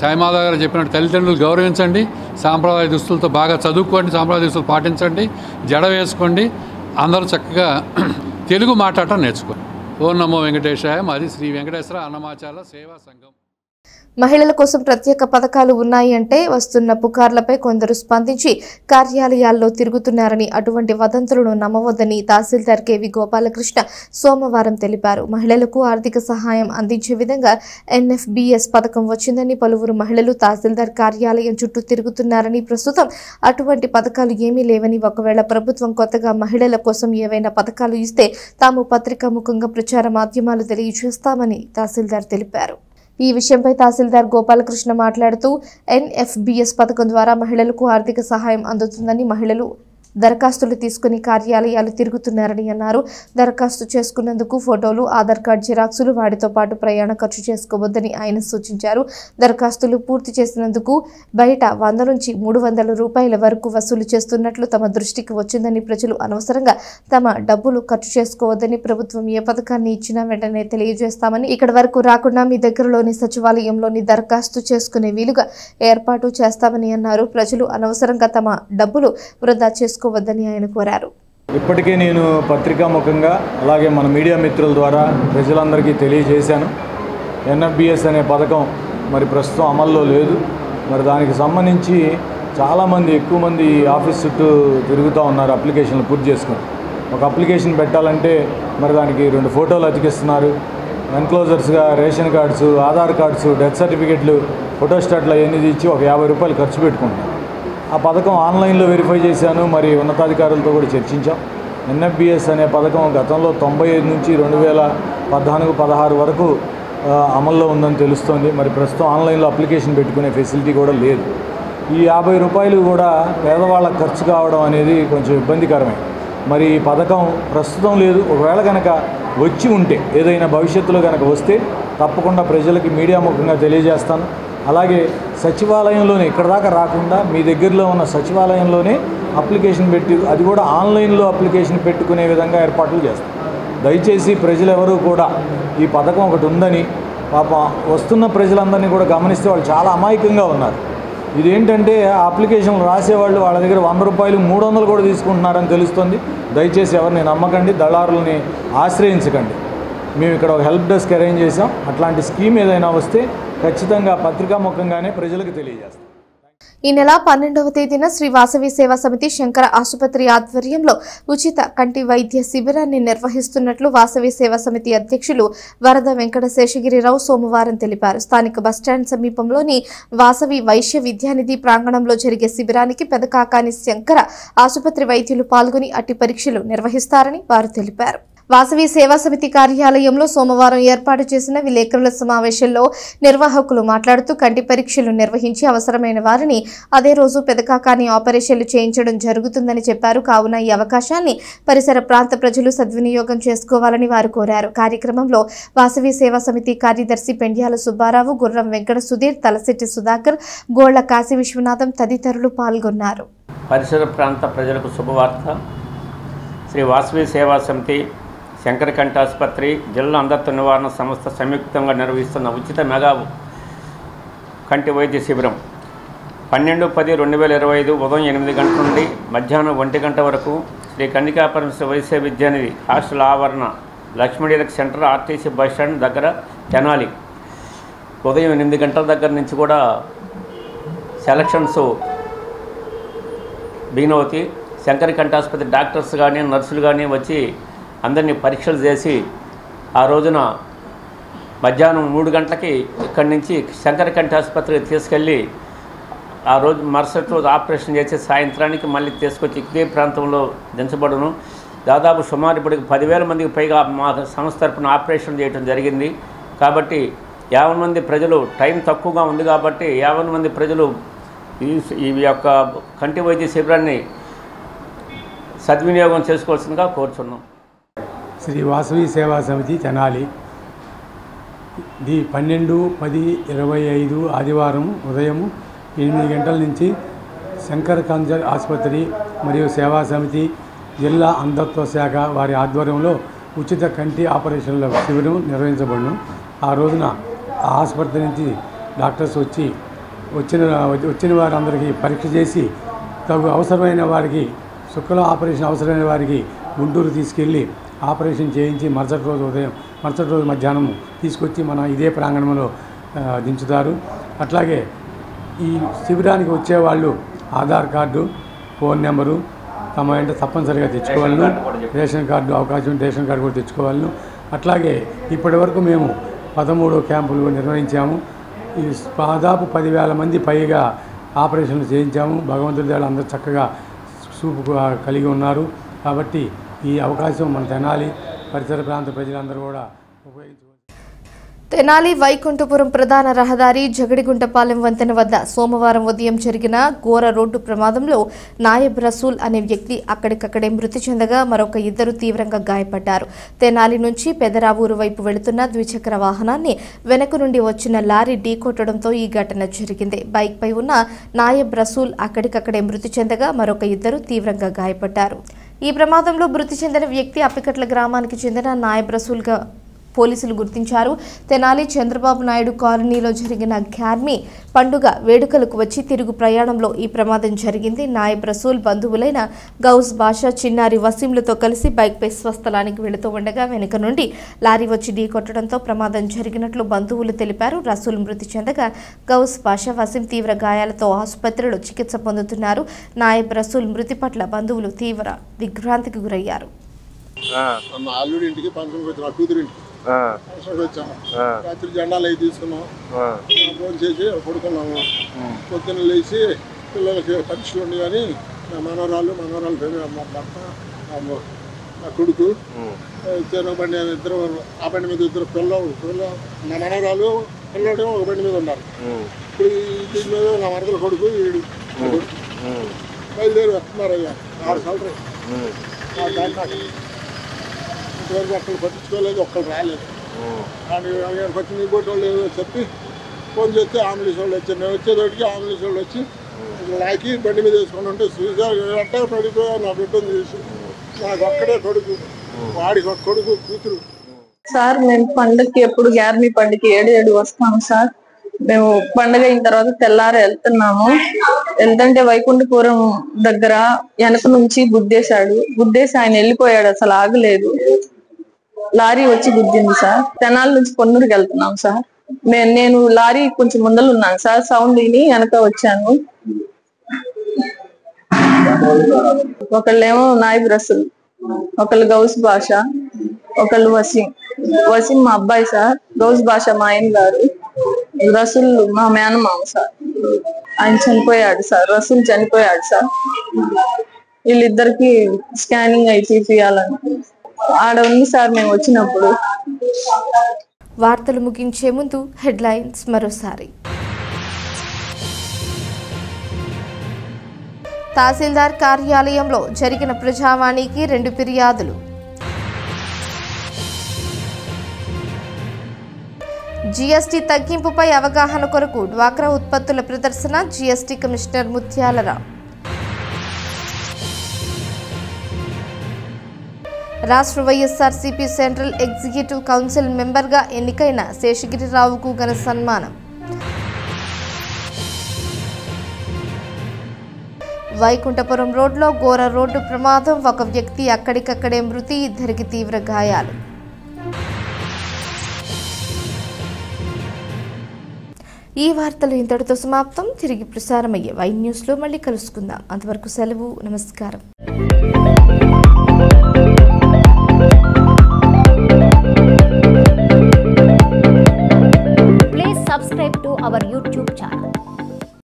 సాయిమాధ గారు చెప్పినట్టు తల్లిదండ్రులు గౌరవించండి, సాంప్రదాయ దుస్తులతో బాగా చదువుకోండి, సాంప్రదాయ దుస్తులు పాటించండి, జడ వేసుకోండి, అందరూ చక్కగా తెలుగు మాట్లాడటం నేర్చుకోండి. ఓం నమో వెంకటేశాయ. మాది శ్రీ వెంకటేశ్వర అన్నమాచార్య సేవా సంఘం. మహిళల కోసం ప్రత్యేక పథకాలు ఉన్నాయి అంటే వస్తున్న పుకార్లపై కొందరు స్పందించి కార్యాలయాల్లో తిరుగుతున్నారని, అటువంటి వదంతులను నమ్మవద్దని తహసీల్దార్ కెవి గోపాలకృష్ణ సోమవారం తెలిపారు. మహిళలకు ఆర్థిక సహాయం అందించే విధంగా NFBS పథకం వచ్చిందని, పలువురు మహిళలు తహసీల్దార్ కార్యాలయం చుట్టూ తిరుగుతున్నారని, ప్రస్తుతం అటువంటి పథకాలు ఏమీ లేవని, ఒకవేళ ప్రభుత్వం కొత్తగా మహిళల కోసం ఏవైనా పథకాలు ఇస్తే తాము పత్రికాముఖంగా ప్రచార మాధ్యమాలు తెలియజేస్తామని తహసీల్దార్ తెలిపారు. ఈ విషయంపై తహసీల్దార్ గోపాలకృష్ణ మాట్లాడుతూ NFBS పథకం ద్వారా మహిళలకు ఆర్థిక సహాయం అందుతుందని, మహిళలు దరఖాస్తులు తీసుకుని కార్యాలయాలు తిరుగుతున్నారని అన్నారు. దరఖాస్తు చేసుకున్నందుకు ఫోటోలు, ఆధార్ కార్డు జిరాక్సులు, వాటితో పాటు ప్రయాణ ఖర్చు చేసుకోవద్దని ఆయన సూచించారు. దరఖాస్తులు పూర్తి చేసినందుకు బయట 100 నుంచి 300 రూపాయల వరకు వసూలు చేస్తున్నట్లు తమ దృష్టికి వచ్చిందని, ప్రజలు అనవసరంగా తమ డబ్బులు ఖర్చు చేసుకోవద్దని, ప్రభుత్వం ఏ పథకాన్ని ఇచ్చినా వెంటనే తెలియజేస్తామని, ఇక్కడి వరకు రాకుండా మీ దగ్గరలోని సచివాలయంలోని దరఖాస్తు చేసుకునే వీలుగా ఏర్పాటు చేస్తామని అన్నారు. ప్రజలు అనవసరంగా తమ డబ్బులు వృధా చేసుకోవద్దని ఆయన కోరారు. ఇప్పటికే నేను పత్రికాముఖంగా అలాగే మన మీడియా మిత్రుల ద్వారా ప్రజలందరికీ తెలియజేశాను. NFBS అనే పథకం మరి ప్రస్తుతం అమల్లో లేదు. మరి దానికి సంబంధించి చాలామంది ఎక్కువ మంది ఆఫీస్ చుట్టూ తిరుగుతూ ఉన్నారు అప్లికేషన్లు పూర్తి చేసుకుని. ఒక అప్లికేషన్ పెట్టాలంటే మరి దానికి 2 ఫోటోలు అతికిస్తున్నారు. ఎన్క్లోజర్స్గా ration cards, Aadhaar cards, death సర్టిఫికెట్లు, ఫోటోస్టాట్లు అవన్నీ ఇచ్చి ఒక 50 రూపాయలు ఖర్చు పెట్టుకుంటున్నారు. ఆ పథకం ఆన్లైన్లో వెరిఫై చేశాను, మరి ఉన్నతాధికారులతో కూడా చర్చించాం. NFBS అనే పథకం గతంలో 95 నుంచి 2014-16 వరకు అమల్లో ఉందని తెలుస్తోంది. మరి ప్రస్తుతం ఆన్లైన్లో అప్లికేషన్ పెట్టుకునే ఫెసిలిటీ కూడా లేదు. ఈ 50 రూపాయలు కూడా పేదవాళ్ళకు ఖర్చు కావడం అనేది కొంచెం ఇబ్బందికరమే. మరి ఈ పథకం ప్రస్తుతం లేదు. ఒకవేళ కనుక వచ్చి ఉంటే, ఏదైనా భవిష్యత్తులో కనుక వస్తే తప్పకుండా ప్రజలకి మీడియా ముఖంగా తెలియజేస్తాను. అలాగే సచివాలయంలోనే, ఇక్కడ దాకా రాకుండా మీ దగ్గరలో ఉన్న సచివాలయంలోనే అప్లికేషన్ పెట్టి, అది కూడా ఆన్లైన్లో అప్లికేషన్ పెట్టుకునే విధంగా ఏర్పాట్లు చేస్తాం. దయచేసి ప్రజలెవరూ కూడా ఈ పథకం ఒకటి ఉందని, పాప వస్తున్న ప్రజలందరినీ కూడా గమనిస్తే వాళ్ళు చాలా అమాయకంగా ఉన్నారు. ఇదేంటంటే ఆ అప్లికేషన్లు రాసేవాళ్ళు వాళ్ళ దగ్గర 100 రూపాయలు 300 కూడా తీసుకుంటున్నారని తెలుస్తుంది. దయచేసి ఎవరిని నమ్మకండి, దళారులని ఆశ్రయించకండి. మేము ఇక్కడ ఒక హెల్ప్ డెస్క్ అరేంజ్ చేసాం. అట్లాంటి స్కీమ్ ఏదైనా వస్తే ఖచ్చితంగా పత్రికాముఖంగానే ప్రజలకు తెలియజేస్తాం. ఈ నెల 12వ తేదీన శ్రీ వాసవి సేవా సమితి శంకర ఆసుపత్రి ఆధ్వర్యంలో ఉచిత కంటి వైద్య శిబిరాన్ని నిర్వహిస్తున్నట్లు వాసవి సేవా సమితి అధ్యక్షులు వరద వెంకట శేషగిరిరావు సోమవారం తెలిపారు. స్థానిక బస్టాండ్ సమీపంలోని వాసవి వైశ్య విద్యానిధి ప్రాంగణంలో జరిగే శిబిరానికి పెదకాకాని శంకర ఆసుపత్రి వైద్యులు పాల్గొని అట్టి పరీక్షలు నిర్వహిస్తారని వారు తెలిపారు. వాసవి సేవా సమితి కార్యాలయంలో సోమవారం ఏర్పాటు చేసిన విలేకరుల సమావేశంలో నిర్వాహకులు మాట్లాడుతూ కంటి పరీక్షలు నిర్వహించి అవసరమైన వారిని అదే రోజు పెదకాకాని ఆపరేషన్లు చేయించడం జరుగుతుందని చెప్పారు. కావున ఈ అవకాశాన్ని పరిసర ప్రాంత ప్రజలు సద్వినియోగం చేసుకోవాలని వారు కోరారు. కార్యక్రమంలో వాసవి సేవా సమితి కార్యదర్శి పెండ్యాల సుబ్బారావు, గుర్రం వెంకట సుధీర్, తలశెట్టి సుధాకర్, గోళ్ల కాశీ విశ్వనాథం తదితరులు పాల్గొన్నారు. పరిసర ప్రాంత ప్రజలకు శుభవార్త. శ్రీ వాసవి సేవా సమితి శంకర కంటి ఆసుపత్రి, జిల్లా అంధత్వ నివారణ సంస్థ సంయుక్తంగా నిర్వహిస్తున్న ఉచిత మెగా కంటి వైద్య శిబిరం 12/10/2025 ఉదయం 8 గంటల నుండి మధ్యాహ్నం 1 గంట వరకు శ్రీ కన్నికాపరమేశ్వర వైశ్య విద్యానిధి హాస్టల్ ఆవరణ, లక్ష్మీడీలక్ సెంటర్, ఆర్టీసీ బస్టాండ్ దగ్గర, తెనాలి. ఉదయం 8 గంటల దగ్గర నుంచి కూడా సెలక్షన్స్ బిగిన్ అవుతాయి. శంకర కంటి ఆసుపత్రి డాక్టర్స్ కానీ నర్సులు కానీ వచ్చి అందరినీ పరీక్షలు చేసి ఆ రోజున మధ్యాహ్నం 3 గంటలకి ఇక్కడి నుంచి శంకర కంటి ఆసుపత్రికి తీసుకెళ్ళి ఆ రోజు మరుసటి రోజు ఆపరేషన్ చేసి సాయంత్రానికి మళ్ళీ తీసుకొచ్చి ఇదే ప్రాంతంలో దించబడును. దాదాపు సుమారు ఇప్పటికి 10,000 మందికి పైగా మా సంస్థ తరపున ఆపరేషన్ చేయడం జరిగింది. కాబట్టి 50 మంది ప్రజలు, టైం తక్కువగా ఉంది కాబట్టి 50 మంది ప్రజలు ఈ యొక్క కంటి వైద్య శిబిరాన్ని సద్వినియోగం చేసుకోవాల్సిందిగా కోరుచున్నాం. శ్రీ వాసవి సేవా సమితి తెనాలి. ఇది 12/10/25 ఆదివారం ఉదయం 8 గంటల నుంచి శంకర్ కన్సర్ ఆసుపత్రి మరియు సేవా సమితి జిల్లా అంధత్వ శాఖ వారి ఆధ్వర్యంలో ఉచిత కంటి ఆపరేషన్ల శిబిరం నిర్వహించబడును. ఆ రోజున ఆ ఆసుపత్రి నుంచి డాక్టర్స్ వచ్చిన వారందరికీ పరీక్ష చేసి తగు అవసరమైన వారికి శుక్ల ఆపరేషన్ అవసరమైన వారికి గుంటూరు తీసుకెళ్ళి ఆపరేషన్ చేయించి మరుసటి రోజు మధ్యాహ్నం తీసుకొచ్చి మన ఇదే ప్రాంగణంలో దించుతారు. అట్లాగే ఈ శిబిరానికి వచ్చేవాళ్ళు ఆధార్ కార్డు, ఫోన్ నెంబరు తమ వెంట తప్పనిసరిగా తెచ్చుకోవాలను. రేషన్ కార్డు అవకాశం రేషన్ కార్డు కూడా తెచ్చుకోవాలను. అట్లాగే ఇప్పటి వరకు మేము 13 క్యాంపులు నిర్వహించాము. ఈ దాదాపు 10,000 మంది పైగా ఆపరేషన్లు చేయించాము. భగవంతుడి దయ అందరూ చక్కగా చూపు కలిగి ఉన్నారు. కాబట్టి ఈ అవకాశం మన తెనాలి పరిసర ప్రాంత ప్రజలందరూ కూడా ఉపయోగించుకోవచ్చు. తెనాలి వైకుంఠపురం ప్రధాన రహదారి జగడిగుంటపాలెం వంతెన వద్ద సోమవారం ఉదయం జరిగిన ఘోర రోడ్డు ప్రమాదంలో నాయబ్ రసూల్ అనే వ్యక్తి అక్కడికక్కడే మృతి చెందగా మరొక 2 తీవ్రంగా గాయపడ్డారు. తెనాలి నుంచి పెదరావూరు వైపు వెళుతున్న ద్విచక్ర వాహనాన్ని వెనక నుండి వచ్చిన లారీ ఢీకొట్టడంతో ఈ ఘటన జరిగింది. బైక్పై ఉన్న నాయబ్ రసూల్ అక్కడికక్కడే మృతి చెందగా మరొక 2 తీవ్రంగా గాయపడ్డారు. ఈ ప్రమాదంలో మృతి చెందిన వ్యక్తి అప్పికట్ల గ్రామానికి చెందిన నాయబ్ రసూల్గా పోలీసులు గుర్తించారు. తెనాలి చంద్రబాబు నాయుడు కాలనీలో జరిగిన ఘార్మీ పండుగ వేడుకలకు వచ్చి తిరుగు ప్రయాణంలో ఈ ప్రమాదం జరిగింది. నాయబ్ రసూల్ బంధువులైన గౌస్ బాషా, చిన్నారి వసీంలతో కలిసి బైక్పై స్వస్థలానికి వెళుతూ ఉండగా వెనుక నుండి లారీ వచ్చి ఢీకొట్టడంతో ప్రమాదం జరిగినట్లు బంధువులు తెలిపారు. రసూల్ మృతి చెందగా గౌస్ బాషా, వసీం తీవ్ర గాయాలతో ఆసుపత్రిలో చికిత్స పొందుతున్నారు. నాయబ్ రసూల్ మృతి పట్ల బంధువులు తీవ్ర దిగ్భ్రాంతికి గురయ్యారు. రాత్రి జెండాలు అవి తీసుకున్నాం, ఫోన్ చేసి పడుకున్నాము. పొద్దున్న లేచి పిల్లలకి పరీక్షలు ఉండి కానీ నా మనవరాలు మా భర్త నా కొడుకు చెరువు బండి ఇద్దరు, ఆ బండి మీద 2 పిల్లలు నా మనవరాలు పిల్లడు ఒక బండి మీద ఉన్నారు. ఇప్పుడు దీని మీద నా మరదల కొడుకు వీడు బయలుదేరి వస్తున్నారు. అయ్యా 6 సార్లు ఇంతవరకు ఒక్కరు పట్టించుకోలేదు, ఒక్కరు రాలేదు. వచ్చి నీ బోట్ వాళ్ళు ఏదో చెప్పి ఫోన్ చేస్తే అంబులెన్స్ వాళ్ళు వచ్చారు. మేము వచ్చేటోటికి అంబులెన్స్ వాళ్ళు వచ్చి లాకి బండి మీద వేసుకొని ఉంటే అట్టా పడిపోయా. నా బిడ్డను చూసి నాకు ఒక్కడే కొడుకు, వాడికి ఒక కొడుకు కూతురు. సార్ మేము పండుగకి ఎప్పుడు ఘార్మీ పండుగకి 7 వస్తాము సార్. మేము పండుగ అయిన తర్వాత తెల్లారి వెళ్తున్నాము. వెళ్తుంటే వైకుంఠపురం దగ్గర వెనక నుంచి గుద్దేసి ఆయన వెళ్ళిపోయాడు, అసలు ఆగలేదు. లారీ వచ్చి గుద్దింది సార్. తెనాలి నుంచి పొన్నూరుకి వెళ్తున్నాం సార్. నేను లారీ కొంచెం ముందలు ఉన్నాను సార్. సౌండ్ విని వెనక వచ్చాను. ఒకళ్ళేమో నాయబ్ రసూల్, ఒకళ్ళు గౌస్ బాషా, ఒకళ్ళు వసీం మా అబ్బాయి సార్. గౌస్ బాషా మా ఆయన గారు, రసూల్ మా మేనమామ సార్. ఆయన చనిపోయాడు సార్. రసూల్ చనిపోయాడు సార్. వీళ్ళిద్దరికి స్కానింగ్ అయి తీపియాలని ఆడ ఉంది సార్ మేము వచ్చినప్పుడు. వార్తలు ముగించే ముందు హెడ్లైన్స్ మరోసారి. తహసీల్దార్ కార్యాలయంలో జరిగిన ప్రజావాణికి 2 ఫిర్యాదులు. జీఎస్టీ తగ్గింపుపై అవగాహన కొరకు డ్వాక్రా ఉత్పత్తుల ప్రదర్శన. GST commissioner Muthyalarao. రాష్ట్ర వైఎస్ఆర్సీపీ సెంట్రల్ ఎగ్జిక్యూటివ్ కౌన్సిల్ మెంబర్గా ఎన్నికైన శేషగిరిరావుకు ఘన సన్మానం. వైకుంఠపురం రోడ్లో ఘోర రోడ్డు ప్రమాదం. ఒక వ్యక్తి అక్కడికక్కడే మృతి, 2 తీవ్ర గాయాలు. ఈ వార్తలు ఇంతటితో సమాప్తం. తిరిగి ప్రసారమయ్యే వై న్యూస్లో మళ్ళీ కలుసుకుందాం. అంతవరకు సెలవు. నమస్కారం.